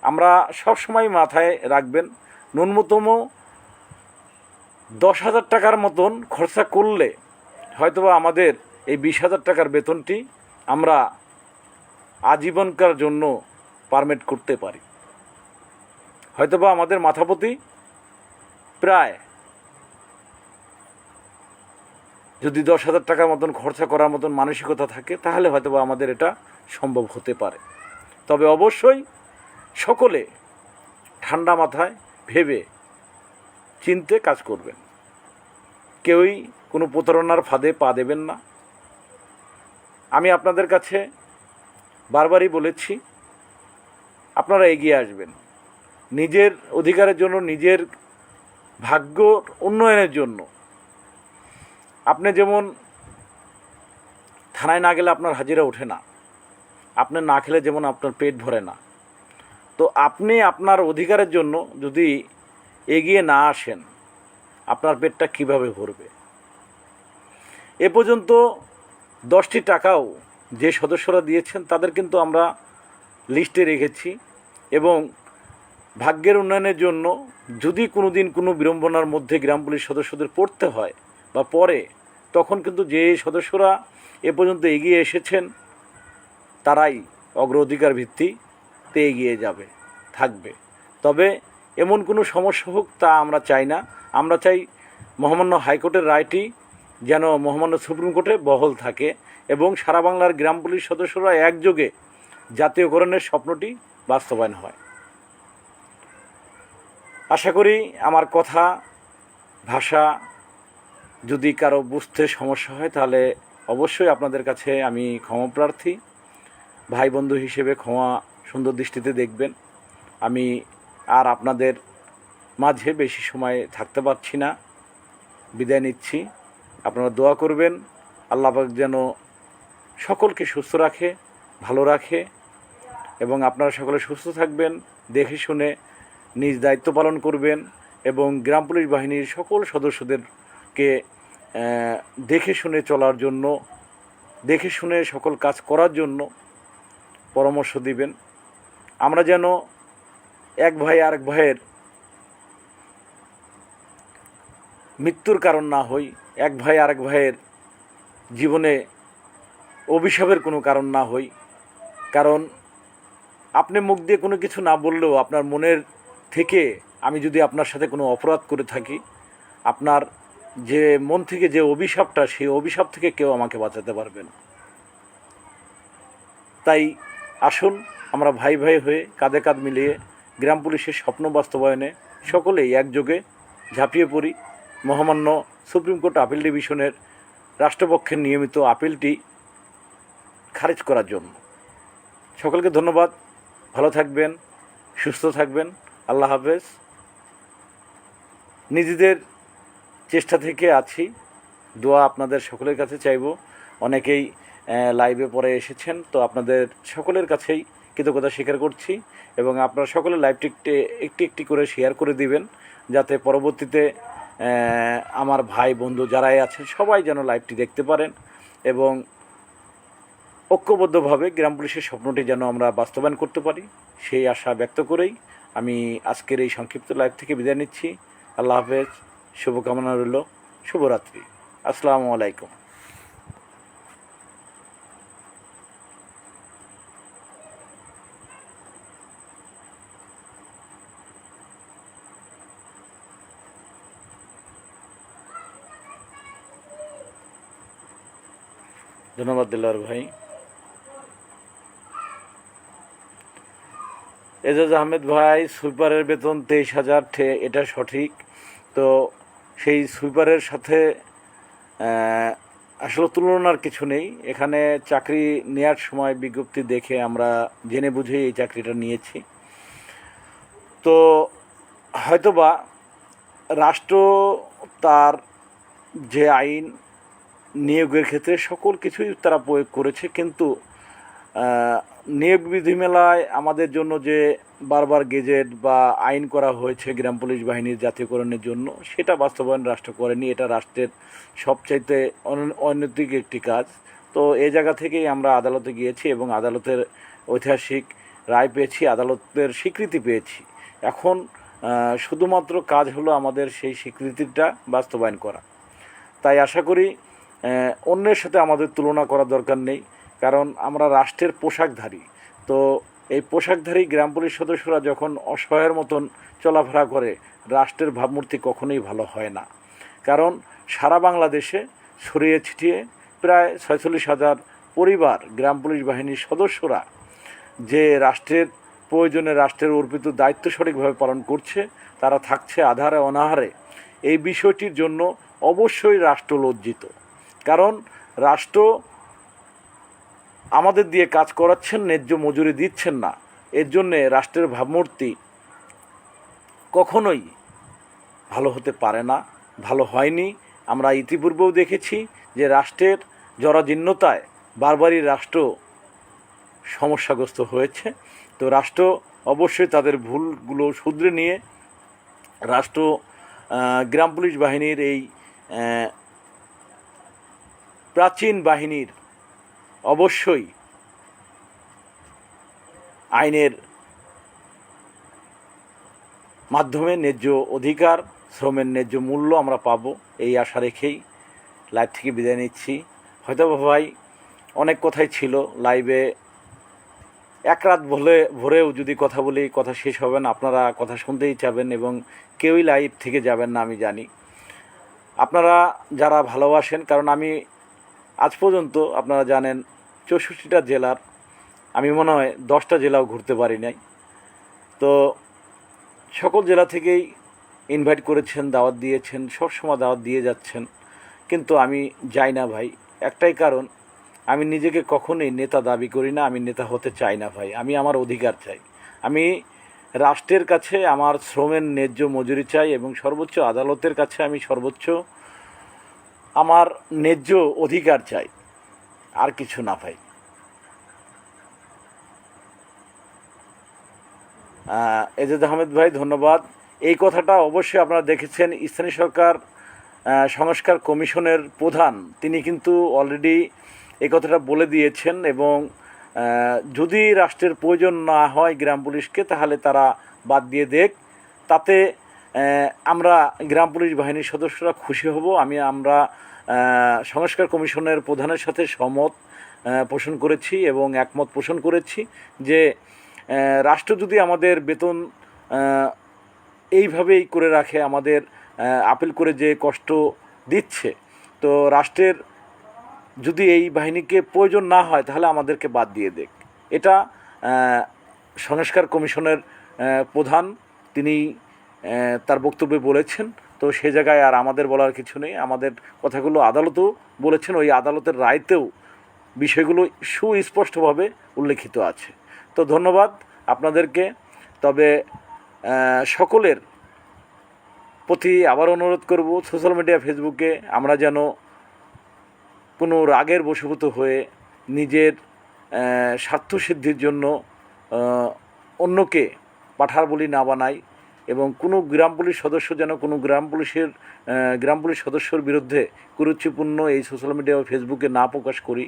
আমরা সবসময় মাথায় রাখবেন, ন্যূনতম 10,000 টাকার মতন খরচা করলে হয়তোবা আমাদের এই 20,000 টাকার বেতনটি আমরা আজীবনকার জন্য পারমিট করতে পারি। হয়তোবা আমাদের মাথাপতি প্রায় যদি 10,000 টাকার মতন খরচা করার মতন মানসিকতা থাকে, তাহলে হয়তোবা আমাদের এটা সম্ভব হতে পারে। তবে অবশ্যই সকলে ঠান্ডা মাথায় ভেবে চিন্তে কাজ করবেন, কেউই কোনো প্রতারণার ফাঁদে পা দেবেন না। আমি আপনাদের কাছে বারবারই বলেছি, আপনারা এগিয়ে আসবেন নিজের অধিকারের জন্য, নিজের ভাগ্য উন্নয়নের জন্য। আপনি যেমন থানায় না গেলে আপনার হাজিরা ওঠে না, আপনি না খেলে যেমন আপনার পেট ভরে না, তো আপনি আপনার অধিকারের জন্য যদি এগিয়ে না আসেন, আপনার পেটটা কিভাবে ভরবে? এ পর্যন্ত 10টি টাকাও যে সদস্যরা দিয়েছেন তাদের কিন্তু আমরা লিস্টে রেখেছি, এবং ভাগ্যের উন্নয়নের জন্য যদি কোনো দিন কোনো বিড়ম্বনার মধ্যে গ্রাম পুলিশ সদস্যদের পড়তে হয় বা পরে, তখন কিন্তু যে সদস্যরা এ পর্যন্ত এগিয়ে এসেছেন তারাই অগ্রাধিকার ভিত্তিতে এগিয়ে থাকবে। তবে এমন কোনো সমস্যা হোক তা আমরা চাই না। আমরা চাই মহামান্য হাইকোর্টের রায়টি যেন মহামান্য সুপ্রিম কোর্টে বহাল থাকে এবং সারা বাংলার গ্রাম পুলিশ সদস্যরা একযোগে জাতীয়করণের স্বপ্নটি বাস্তবায়ন হয়। আশা করি আমার কথা ভাষা যদি কারো বুঝতে সমস্যা হয় তাহলে অবশ্যই আপনাদের কাছে আমি ক্ষমাপ্রার্থী। ভাই বন্ধু হিসেবে ক্ষমা সুন্দর দৃষ্টিতে দেখবেন। আমি আর আপনাদের মাঝে বেশি সময় থাকতে পারছি না, বিদায় নিচ্ছি। আপনারা দোয়া করবেন আল্লাহ পাক যেন সকলকে সুস্থ রাখে, ভালো রাখে, এবং আপনারা সকলে সুস্থ থাকবেন, দেখে শুনে নিজ দায়িত্ব পালন করবেন, এবং গ্রাম পুলিশ বাহিনীর সকল সদস্যদেরকে দেখে শুনে চলার জন্য, দেখে শুনে সকল কাজ করার জন্য পরামর্শ দিবেন। আমরা যেন এক ভাই আরেক ভাইয়ের মৃত্যুর কারণ না হই, এক ভাই আরেক ভাইয়ের জীবনে অভিশাপের কোনো কারণ না হই। কারণ আপনি মুখ দিয়ে কোনো কিছু না বললেও আপনার মনের থেকে আমি যদি আপনার সাথে কোনো অপরাধ করে থাকি, আপনার যে মন থেকে যে অভিশাপটা, সেই অভিশাপ থেকে কেউ আমাকে বাঁচাতে পারবে না। তাই আসুন আমরা ভাই ভাই হয়ে কাঁধে কাঁধ মিলিয়ে গ্রাম পুলিশের স্বপ্ন বাস্তবায়নে সকলেই একযোগে ঝাঁপিয়ে পড়ি মহামান্য সুপ্রিম কোর্ট আপিল ডিভিশনের রাষ্ট্রপক্ষের নিয়মিত আপিলটি খারিজ করার জন্য। সকলকে ধন্যবাদ। ভালো থাকবেন, সুস্থ থাকবেন। আল্লাহ হাফেজ। নিজেদের চেষ্টা থেকে আছি, দোয়া আপনাদের সকলের কাছে চাইব। অনেকেই লাইভে পরে এসেছেন, তো আপনাদের সকলের কাছেই কৃতজ্ঞতা স্বীকার করছি এবং আপনারা সকলে লাইভটি একটি একটি করে শেয়ার করে দিবেন, যাতে পরবর্তীতে আমার ভাই বন্ধু যারাই আছেন সবাই যেন লাইভটি দেখতে পারেন এবং ঐক্যবদ্ধভাবে গ্রাম পুলিশের স্বপ্নটি যেন আমরা বাস্তবায়ন করতে পারি, সেই আশা ব্যক্ত করেই আমি আজকের এই সংক্ষিপ্ত লাইভ থেকে বিদায় নিচ্ছি। আল্লাহ হাফেজ। শুভকামনা রইল। শুভরাত্রি। আসসালামু আলাইকুম। ধন্যবাদ দিলার ভাই। এজাজ আহমেদ ভাই, সুইপারের বেতন 23,000, এটা সঠিক। তো সেই সুইপারের সাথে আসলে তুলনার কিছু নেই। এখানে চাকরি নেওয়ার সময় বিজ্ঞপ্তি দেখে আমরা জেনে বুঝেই এই চাকরিটা নিয়েছি। তো হয়তোবা রাষ্ট্র তার যে আইন নিয়োগের ক্ষেত্রে সকল কিছুই তারা প্রয়োগ করেছে, কিন্তু নিয়োগ বিধিমেলায় আমাদের জন্য যে বারবার গেজেট বা আইন করা হয়েছে গ্রাম পুলিশ বাহিনীর জাতীয়করণের জন্য, সেটা বাস্তবায়ন রাষ্ট্র করেনি। এটা রাষ্ট্রের সবচাইতে অনৈতিক একটি কাজ। তো এই জায়গা থেকেই আমরা আদালতে গিয়েছি এবং আদালতের ঐতিহাসিক রায় পেয়েছি, আদালতের স্বীকৃতি পেয়েছি। এখন শুধুমাত্র কাজ হলো আমাদের সেই স্বীকৃতিটা বাস্তবায়ন করা। তাই আশা করি অন্যের সাথে আমাদের তুলনা করার দরকার নেই, কারণ আমরা রাষ্ট্রের পোশাকধারী। তো এই পোশাকধারী গ্রাম পুলিশ সদস্যরা যখন অসহায়ের মতন চলাফেরা করে, রাষ্ট্রের ভাবমূর্তি কখনোই ভালো হয় না। কারণ সারা বাংলাদেশে ছড়িয়ে ছিটিয়ে প্রায় 46,000 পরিবার গ্রাম পুলিশ বাহিনীর সদস্যরা যে রাষ্ট্রের প্রয়োজনে রাষ্ট্রের অর্পিত দায়িত্ব সঠিকভাবে পালন করছে, তারা থাকছে আধারে অনাহারে। এই বিষয়টির জন্য অবশ্যই রাষ্ট্র লজ্জিত, কারণ রাষ্ট্র আমাদের দিয়ে কাজ করাচ্ছেন, ন্যায্য মজুরি দিচ্ছেন না। এর জন্যে রাষ্ট্রের ভাবমূর্তি কখনোই ভালো হতে পারে না, ভালো হয়নি। আমরা ইতিপূর্বেও দেখেছি যে রাষ্ট্রের জরাজীর্ণতায় বারবারই রাষ্ট্র সমস্যাগ্রস্ত হয়েছে। তো রাষ্ট্র অবশ্যই তাদের ভুলগুলো শুধরে নিয়ে রাষ্ট্র গ্রাম পুলিশ বাহিনীর এই প্রাচীন বাহিনীর অবশ্যই আইনের মাধ্যমে ন্যায্য অধিকার, শ্রমের ন্যায্য মূল্য আমরা পাব, এই আশা রেখেই লাইভ থেকে বিদায় নিচ্ছি। হয়তো ভাই অনেক কথাই ছিল লাইভে, এক রাত ভরেও যদি কথা বলি কথা শেষ হবে না। আপনারা কথা শুনতেই চাবেন এবং কেউই লাইভ থেকে যাবেন না, আমি জানি। আপনারা যারা ভালোবাসেন, কারণ আমি আজ পর্যন্ত আপনারা জানেন 64টা জেলার, আমি মনে হয় 10টা জেলাও ঘুরতে পারি নাই। তো সকল জেলা থেকেই ইনভাইট করেছেন, দাওয়াত দিয়েছেন, সবসময় দাওয়াত দিয়ে যাচ্ছেন, কিন্তু আমি যাই না ভাই। একটাই কারণ, আমি নিজেকে কখনোই নেতা দাবি করি না, আমি নেতা হতে চাই না ভাই। আমি আমার অধিকার চাই, আমি রাষ্ট্রের কাছে আমার শ্রমের ন্যায্য মজুরি চাই এবং সর্বোচ্চ আদালতের কাছে আমি সর্বোচ্চ আমার ন্যায্য অধিকার চাই, আর কিছু না ভাই। এজাজ আহমেদ ভাই ধন্যবাদ। এই কথাটা অবশ্যই আপনারা দেখেছেন, স্থানীয় সরকার সংস্কার কমিশনের প্রধান তিনি কিন্তু অলরেডি এই কথাটা বলে দিয়েছেন এবং যদি রাষ্ট্রের প্রয়োজন না হয় গ্রাম পুলিশকে, তাহলে তারা বাদ দিয়ে দেখ, তাতে আমরা গ্রাম পুলিশ বাহিনীর সদস্যরা খুশি হব। আমরা সংস্কার কমিশনের প্রধানের সাথে সহমত পোষণ করেছি এবং একমত পোষণ করেছি যে রাষ্ট্র যদি আমাদের বেতন এইভাবেই করে রাখে, আমাদের আপিল করে যে কষ্ট দিচ্ছে, তো রাষ্ট্রের যদি এই বাহিনীকে প্রয়োজন না হয় তাহলে আমাদেরকে বাদ দিয়ে দেখ। এটা সংস্কার কমিশনের প্রধান তিনি তার বক্তব্যে বলেছেন। তো সে জায়গায় আর আমাদের বলার কিছু নেই। আমাদের কথাগুলো আদালতও বলেছেন, ওই আদালতের রায়তেও বিষয়গুলো সুস্পষ্টভাবে উল্লেখিত আছে। তো ধন্যবাদ আপনাদেরকে। তবে সকলের প্রতি আবার অনুরোধ করব, সোশ্যাল মিডিয়া ফেসবুকে আমরা যেন কোনো রাগের বশীভূত হয়ে নিজের স্বার্থসিদ্ধির জন্য অন্যকে পাঠার বলি না বানাই, এবং কোনো গ্রাম পুলিশ সদস্য যেন কোনো গ্রাম পুলিশ সদস্যর বিরুদ্ধে কুরুচিপূর্ণ এই সোশ্যাল মিডিয়া ও ফেসবুকে না প্রকাশ করি।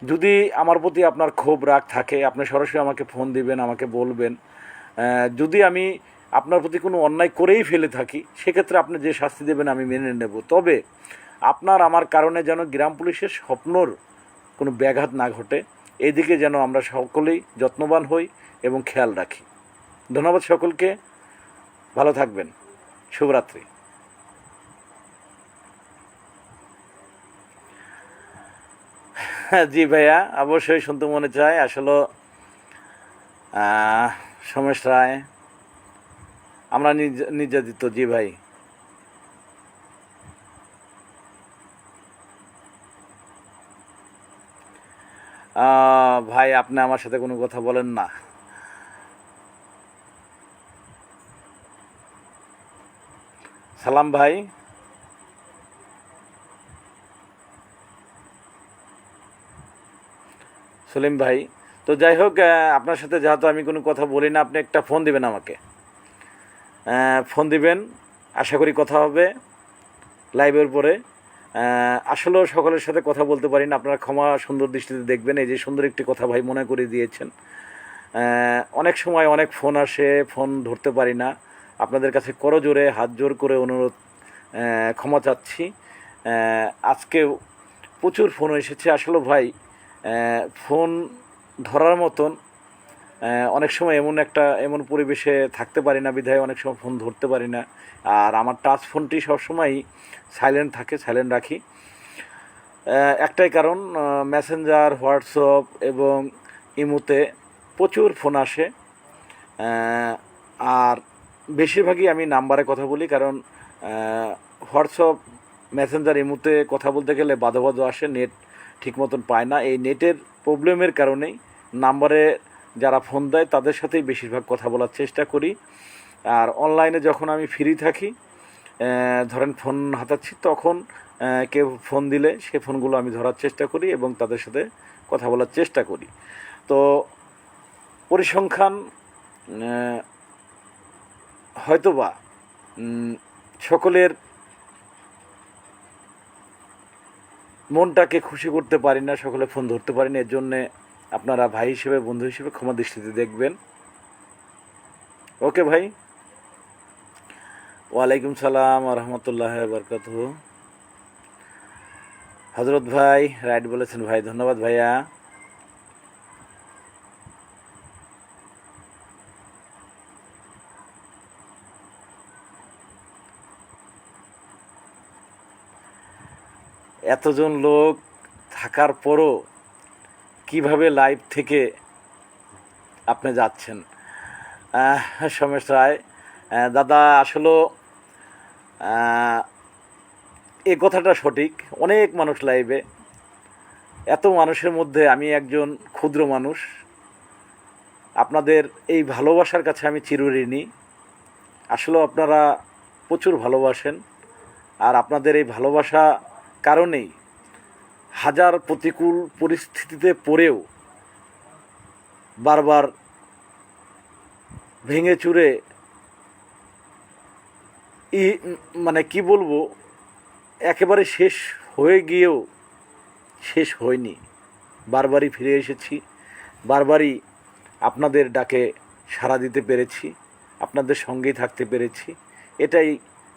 যদি আমার প্রতি আপনার ক্ষোভ রাগ থাকে, আপনি সরাসরি আমাকে ফোন দিবেন, আমাকে বলবেন। যদি আমি আপনার প্রতি কোনো অন্যায় করেই ফেলে থাকি, সেক্ষেত্রে আপনি যে শাস্তি দেবেন আমি মেনে নেব। তবে আপনার আমার কারণে যেন গ্রাম পুলিশের স্বপ্নর কোনো ব্যাঘাত না ঘটে, এদিকে যেন আমরা সকলেই যত্নবান হই এবং খেয়াল রাখি। ধন্যবাদ সকলকে, ভালো থাকবেন, শুভরাত্রি। জি ভাইয়া, অবশ্যই শুনতে মনে চায়। আসলে সমস্যায় আমরা নির্যাতিত। জি ভাই। ভাই আপনি আমার সাথে কোনো কথা বলেন না। সালাম ভাই। সলিম ভাই। তো যাই হোক, আপনার সাথে যেহেতু আমি কোনো কথা বলি না, আপনি একটা ফোন দিবেন আমাকে, ফোন দিবেন, আশা করি কথা হবে লাইভের পরে। আসলেও সকলের সাথে কথা বলতে পারি না, আপনারা ক্ষমা সুন্দর দৃষ্টিতে দেখবেন। এই যে সুন্দর একটি কথা ভাই মনে করে দিয়েছেন। অনেক সময় অনেক ফোন আসে, ফোন ধরতে পারি না। আপনাদের কাছে করজোরে হাত জোর করে অনুরোধ, ক্ষমা চাচ্ছি। আজকে প্রচুর ফোন এসেছে। আসলে ভাই ফোন ধরার মতন অনেক সময় এমন পরিবেশে থাকতে পারি না, বিধায় অনেক সময় ফোন ধরতে পারি না। আর আমার টাচ ফোনটি সবসময় সাইলেন্ট থাকে, সাইলেন্ট রাখি। একটাই কারণ, মেসেঞ্জার, হোয়াটসঅ্যাপ এবং ইমোতে প্রচুর ফোন আসে। আর বেশিরভাগই আমি নাম্বারে কথা বলি, কারণ হোয়াটসঅ্যাপ, মেসেঞ্জার, ইমোতে কথা বলতে গেলে বাধা আসে, নেট ঠিক মতন পায় না। এই নেটের প্রবলেমের কারণেই নাম্বারে যারা ফোন দেয় তাদের সাথেই বেশিরভাগ কথা বলার চেষ্টা করি। আর অনলাইনে যখন আমি ফ্রি থাকি, ধরেন ফোন হাতাচ্ছি, তখন কেউ ফোন দিলে সে ফোনগুলো আমি ধরার চেষ্টা করি এবং তাদের সাথে কথা বলার চেষ্টা করি। তো পরিসংখ্যান হয়তোবা সকলের মনটাকে খুশি করতে পারি না, সকলে ফোন ধরতে পারি না। এর জন্যে আপনারা ভাই হিসেবে, বন্ধু হিসেবে ক্ষমা দৃষ্টিতে দেখবেন। ওকে ভাই। ওয়ালাইকুম সালাম রহমতুল্লাহ বরকাতুহু। হজরত ভাই রাইট বলেছেন ভাই, ধন্যবাদ ভাইয়া। এতজন লোক থাকার পরও কিভাবে লাইভ থেকে আপনি যাচ্ছেন? সমস্যায় দাদা, আসলে এ কথাটা সঠিক। অনেক মানুষ লাইভে, এত মানুষের মধ্যে আমি একজন ক্ষুদ্র মানুষ। আপনাদের এই ভালোবাসার কাছে আমি চিরঋণী। আসলে আপনারা প্রচুর ভালোবাসেন, আর আপনাদের এই ভালোবাসা কারণেই হাজার প্রতিকূল পরিস্থিতিতে পড়েও বারবার ভেঙে চুরে মানে কি বলবো, একেবারে শেষ হয়ে গিয়েও শেষ হয়নি। বারবারই ফিরে এসেছি, বারবারই আপনাদের ডাকে সাড়া দিতে পেরেছি, আপনাদের সঙ্গেই থাকতে পেরেছি। এটাই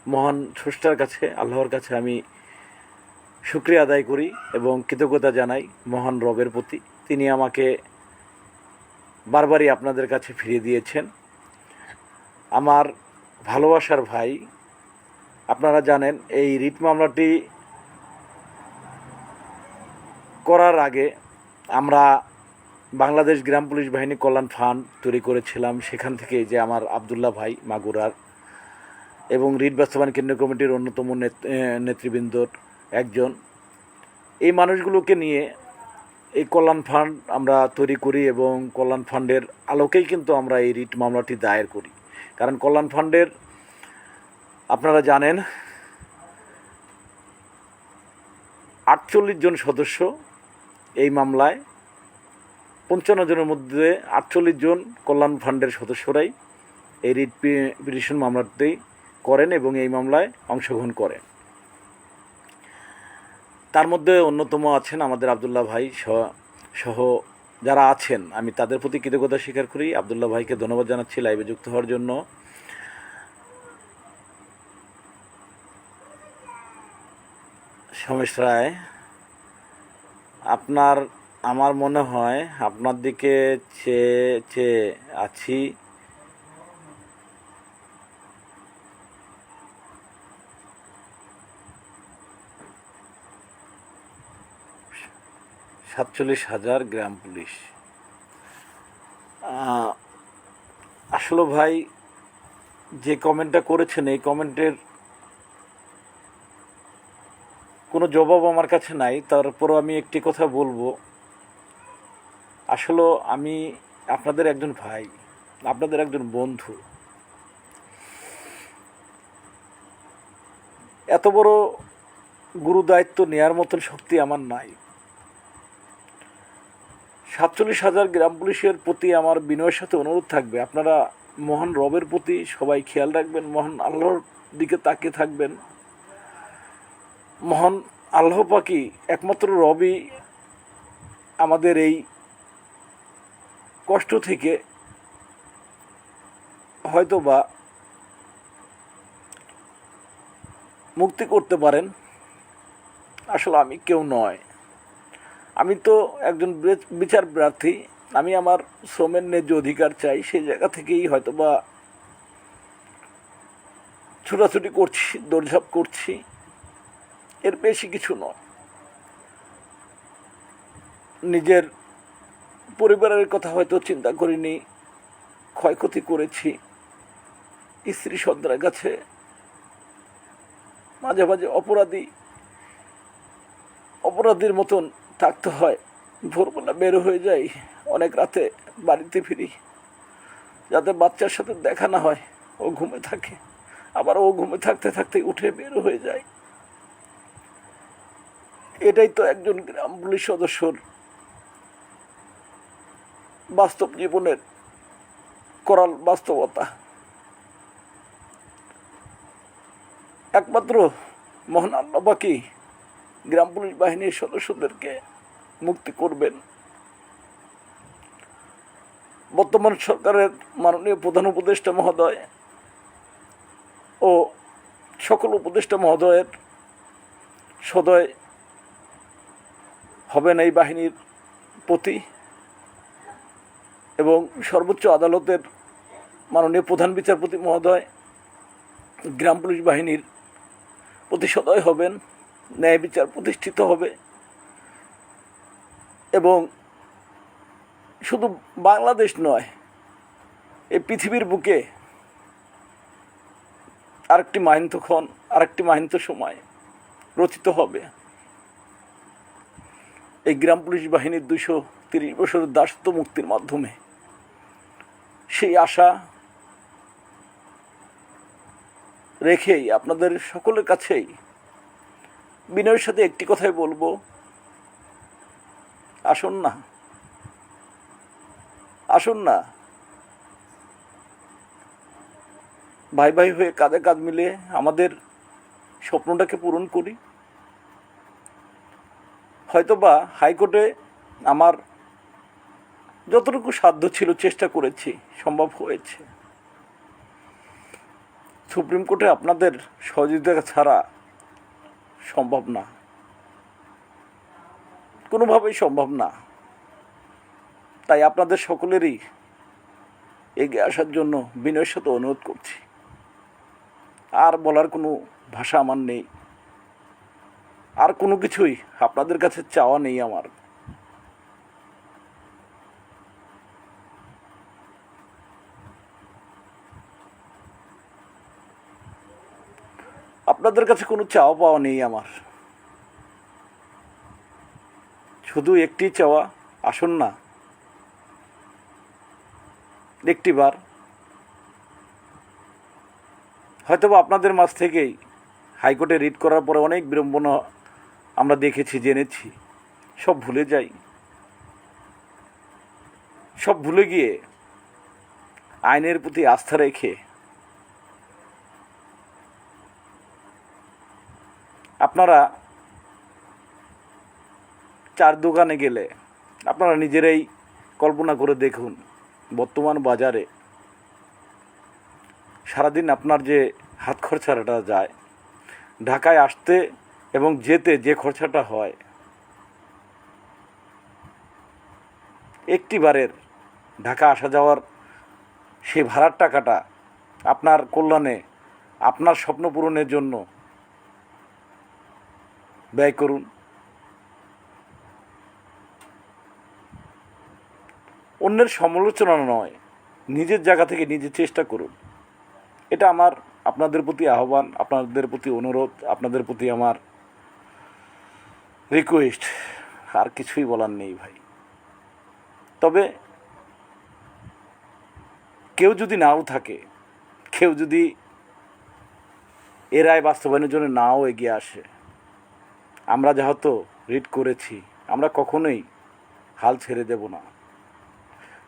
মহান স্রষ্টার কাছে, আল্লাহর কাছে আমি শুকরিয়া আদায় করি এবং কৃতজ্ঞতা জানাই মহান রবের প্রতি। তিনি আমাকে বারবারই আপনাদের কাছে ফিরিয়ে দিয়েছেন। আমার ভালোবাসার ভাই, আপনারা জানেন এই রিট মামলাটি করার আগে আমরা বাংলাদেশ গ্রাম পুলিশ বাহিনী কল্যাণ ফান্ড তৈরি করেছিলাম। সেখান থেকে যে আমার আবদুল্লাহ ভাই মাগুরার এবং রিট বাস্তবায়ন কেন্দ্রীয় কমিটির অন্যতম নেতৃবৃন্দর একজন, এই মানুষগুলোকে নিয়ে এই কল্যাণ ফান্ড আমরা তৈরি করি এবং কল্যাণ ফান্ডের আলোকেই কিন্তু আমরা এই রিট মামলাটি দায়ের করি। কারণ কল্যাণ ফান্ডের আপনারা জানেন 48 জন সদস্য এই মামলায়, 55 জনের মধ্যে 48 জন কল্যাণ ফান্ডের সদস্যরাই এই রিট পিটিশন মামলাতেই করেন এবং এই মামলায় অংশগ্রহণ করেন। তার মধ্যে অন্যতম আছেন আমাদের আবদুল্লাহ ভাই সহ যারা আছেন, আমি তাদের প্রতি কৃতজ্ঞতা স্বীকার করি। আবদুল্লাহ ভাইকে ধন্যবাদ জানাচ্ছি লাইভে যুক্ত হওয়ার জন্য। সমেশ রায়, আমার মনে হয় আপনার দিকে চেয়ে আছি। $47,000 গ্রাম পুলিশ। আসলে ভাই যে কমেন্টটা করেছেন এই কমেন্টের কোনো জবাব আমার কাছে নাই। তারপরও আমি একটি কথা বলবো। আসলে আমি আপনাদের একজন ভাই, আপনাদের একজন বন্ধু। এত বড় গুরু দায়িত্ব নেওয়ার মতন শক্তি আমার নাই। 47,000 গ্রাম পুলিশের প্রতি আমার বিনয়ের সাথে অনুরোধ থাকবে, আপনারা মহান রবের প্রতি সবাই খেয়াল রাখবেন, মহান আল্লাহর দিকে তাকিয়ে থাকবেন। মহান আল্লাহ পাকই একমাত্র রবই আমাদের এই কষ্ট থেকে হয়তো বা মুক্তি করতে পারেন। আসলে আমি কেউ নয়, আমি তো একজন বিচার প্রার্থী। আমি আমার শ্রমের ন্যায্য অধিকার চাই, সেই জায়গা থেকেই হয়তো বা ছোটাছুটি করছি, দৌড়ঝাঁপ করছি, এর বেশি কিছু নয়। নিজের পরিবারের কথা হয়তো চিন্তা করিনি, ক্ষয়ক্ষতি করেছি, স্ত্রী সন্তানের কাছে মাঝে মাঝে অপরাধীর মতন থাকতে হয়। ভোরবেলা বের হয়ে যাই, অনেক রাতে বাড়িতে ফিরি, যাতে বাচ্চার সাথে দেখা না হয়। ও ঘুমে থাকে, আবার ও ঘুমে থাকতে থাকতে উঠে বের হয়ে যায়। এটাই তো একজন গ্রাম পুলিশ সদস্যর বাস্তব জীবনের করাল বাস্তবতা। একমাত্র মহান আল্লাহ পাকই গ্রাম পুলিশ বাহিনীর সদস্যদেরকে মুক্তি করবেন। বর্তমান সরকারের মাননীয় প্রধান উপদেষ্টা মহোদয় ও সকল উপদেষ্টা মহোদয়ের সদয় হবেন এই বাহিনীর প্রতি, এবং সর্বোচ্চ আদালতের মাননীয় প্রধান বিচারপতি মহোদয় গ্রাম পুলিশ বাহিনীর প্রতি সদয় হবেন। ন্যায় বিচার প্রতিষ্ঠিত হবে এবং শুধু বাংলাদেশ নয়, এই পৃথিবীর বুকে আরেকটি মাহিন্তক্ষণ, আরেকটি মাহিন্ত সময় রচিত হবে। এই গ্রাম পুলিশ বাহিনীর 230 বছরের দাসত্ব মুক্তির মাধ্যমে সেই আশা রেখেই আপনাদের সকলের কাছেই বিনয়ের সাথে একটি কথাই বলবো, আসুন না, আসুন না, ভাই ভাই হয়ে কাঁধে কাঁধ মিলে আমাদের স্বপ্নটাকে পূরণ করি। হয়তোবা হাইকোর্টে আমার যতটুকু সাধ্য ছিল চেষ্টা করেছি, সম্ভব হয়েছে। সুপ্রিম কোর্টে আপনাদের সহযোগিতা ছাড়া সম্ভব না। কোনোভাবেই সম্ভব না। তাই আপনাদের সকলেরই এগিয়ে আসার জন্য বিনয়ের সাথে অনুরোধ করছি। আর বলার কোনো ভাষা আমার নেই, আর কোনো কিছুই আপনাদের কাছে চাওয়া নেই আমার। আপনাদের কাছে কোনো চাওয়া পাওয়া নেই আমার, শুধু একটি চাওয়া, আসুন না একটিবার হয়তোবা আপনাদের মাঝ থেকেই হাইকোর্টে রিট করার পরে অনেক বিড়ম্বনা আমরা দেখেছি, জেনেছি, সব ভুলে যাই। সব ভুলে গিয়ে আইনের প্রতি আস্থা রেখে আপনারা চার দোকানে গেলে আপনারা নিজেরাই কল্পনা করে দেখুন, বর্তমান বাজারে সারাদিন আপনার যে হাত খরচাটা যায়, ঢাকায় আসতে এবং যেতে যে খরচাটা হয়, একটি বারের ঢাকা আসা যাওয়ার সেই ভাড়ার টাকাটা আপনার কল্যাণে, আপনার স্বপ্ন পূরণের জন্য ব্যয় করুন। অন্যের সমালোচনা নয়, নিজের জায়গা থেকে নিজে চেষ্টা করুন। এটা আমার আপনাদের প্রতি আহ্বান, আপনাদের প্রতি অনুরোধ, আপনাদের প্রতি আমার রিকোয়েস্ট। আর কিছুই বলার নেই ভাই। তবে কেউ যদি নাও থাকে, কেউ যদি এ রায় বাস্তবায়নের জন্য নাও এগিয়ে আসে, আমরা যেহেতু রিট করেছি, আমরা কখনোই হাল ছেড়ে দেব না।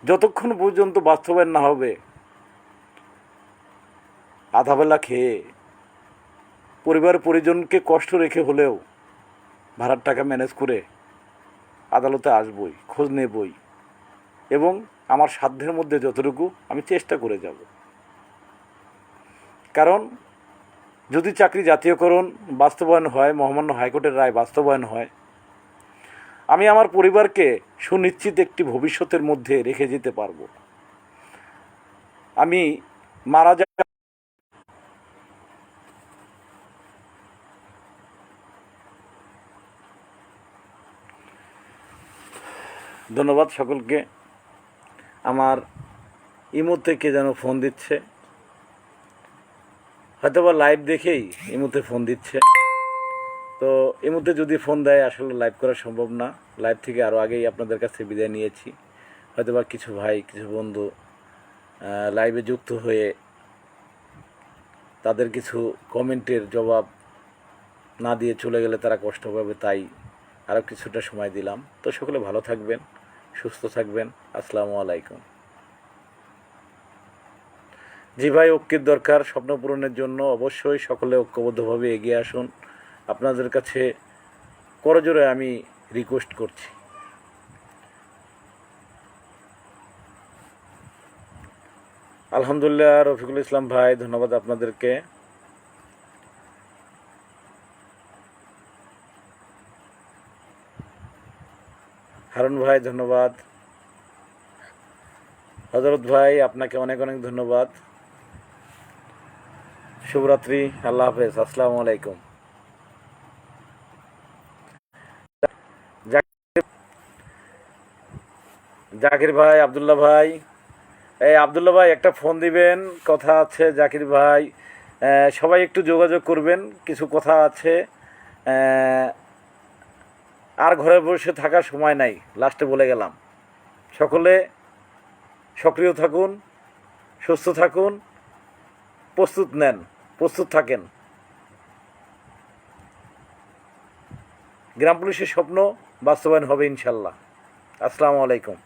যতক্ষণ পর্যন্ত বাস্তবায়ন না হবে, আধাবেলা খেয়ে পরিবার পরিজনকে কষ্ট রেখে হলেও ভাড়ার টাকা ম্যানেজ করে আদালতে আসবই, খোঁজ নেবই, এবং আমার সাধ্যের মধ্যে যতটুকু আমি চেষ্টা করে যাব। কারণ যদি চাকরি জাতীয়করণ বাস্তবায়ন হয়, মহামান্য হাইকোর্টের রায় বাস্তবায়ন হয়, আমি আমার পরিবারকে সুনিশ্চিত একটি ভবিষ্যতের মধ্যে রেখে যেতে পারব। আমি মারা যা ধন্যবাদ সকলকে। আমার ইমো থেকে যেন ফোন দিচ্ছে, হয়তোবা লাইভ দেখেই ইমোতে ফোন দিচ্ছে। তো ইমোতে যদি ফোন দেয়, আসলে লাইভ করা সম্ভব না। লাইভ থেকে আরও আগেই আপনাদের কাছে বিদায় নিয়েছি। হয়তোবা কিছু ভাই, কিছু বন্ধু লাইভে যুক্ত হয়ে তাদের কিছু কমেন্টের জবাব না দিয়ে চলে গেলে তারা কষ্ট পাবে, তাই আরও কিছুটা সময় দিলাম। তো সকলে ভালো থাকবেন, সুস্থ থাকবেন। আসসালামু আলাইকুম। জি ভাই, ঐক্যের দরকার স্বপ্ন পূরণের জন্য। অবশ্যই সকলে ঐক্যবদ্ধভাবে এগিয়ে আসুন। আপনাদের কাছে করজোড়ে আমি রিকোয়েস্ট করছি। আলহামদুলিল্লাহ, রফিকুল ইসলাম ভাই, ধন্যবাদ আপনাদেরকে। হারুন ভাই ধন্যবাদ। হযরত ভাই আপনাকে অনেক অনেক ধন্যবাদ। শুভরাত্রি, আল্লাহ হাফেজ, আসসালামু আলাইকুম। জাকির ভাই, আবদুল্লাহ ভাই, এই আবদুল্লাহ ভাই একটা ফোন দিবেন, কথা আছে। জাকির ভাই, সবাই একটু যোগাযোগ করবেন, কিছু কথা আছে। আর ঘরে বসে থাকার সময় নাই, লাস্টে বলে গেলাম। সকলে সক্রিয় থাকুন, সুস্থ থাকুন, প্রস্তুত নেন, প্রস্তুত থাকেন। গ্রাম পুলিশের স্বপ্ন বাস্তবায়ন হবে ইনশাল্লাহ। আসসালামু আলাইকুম।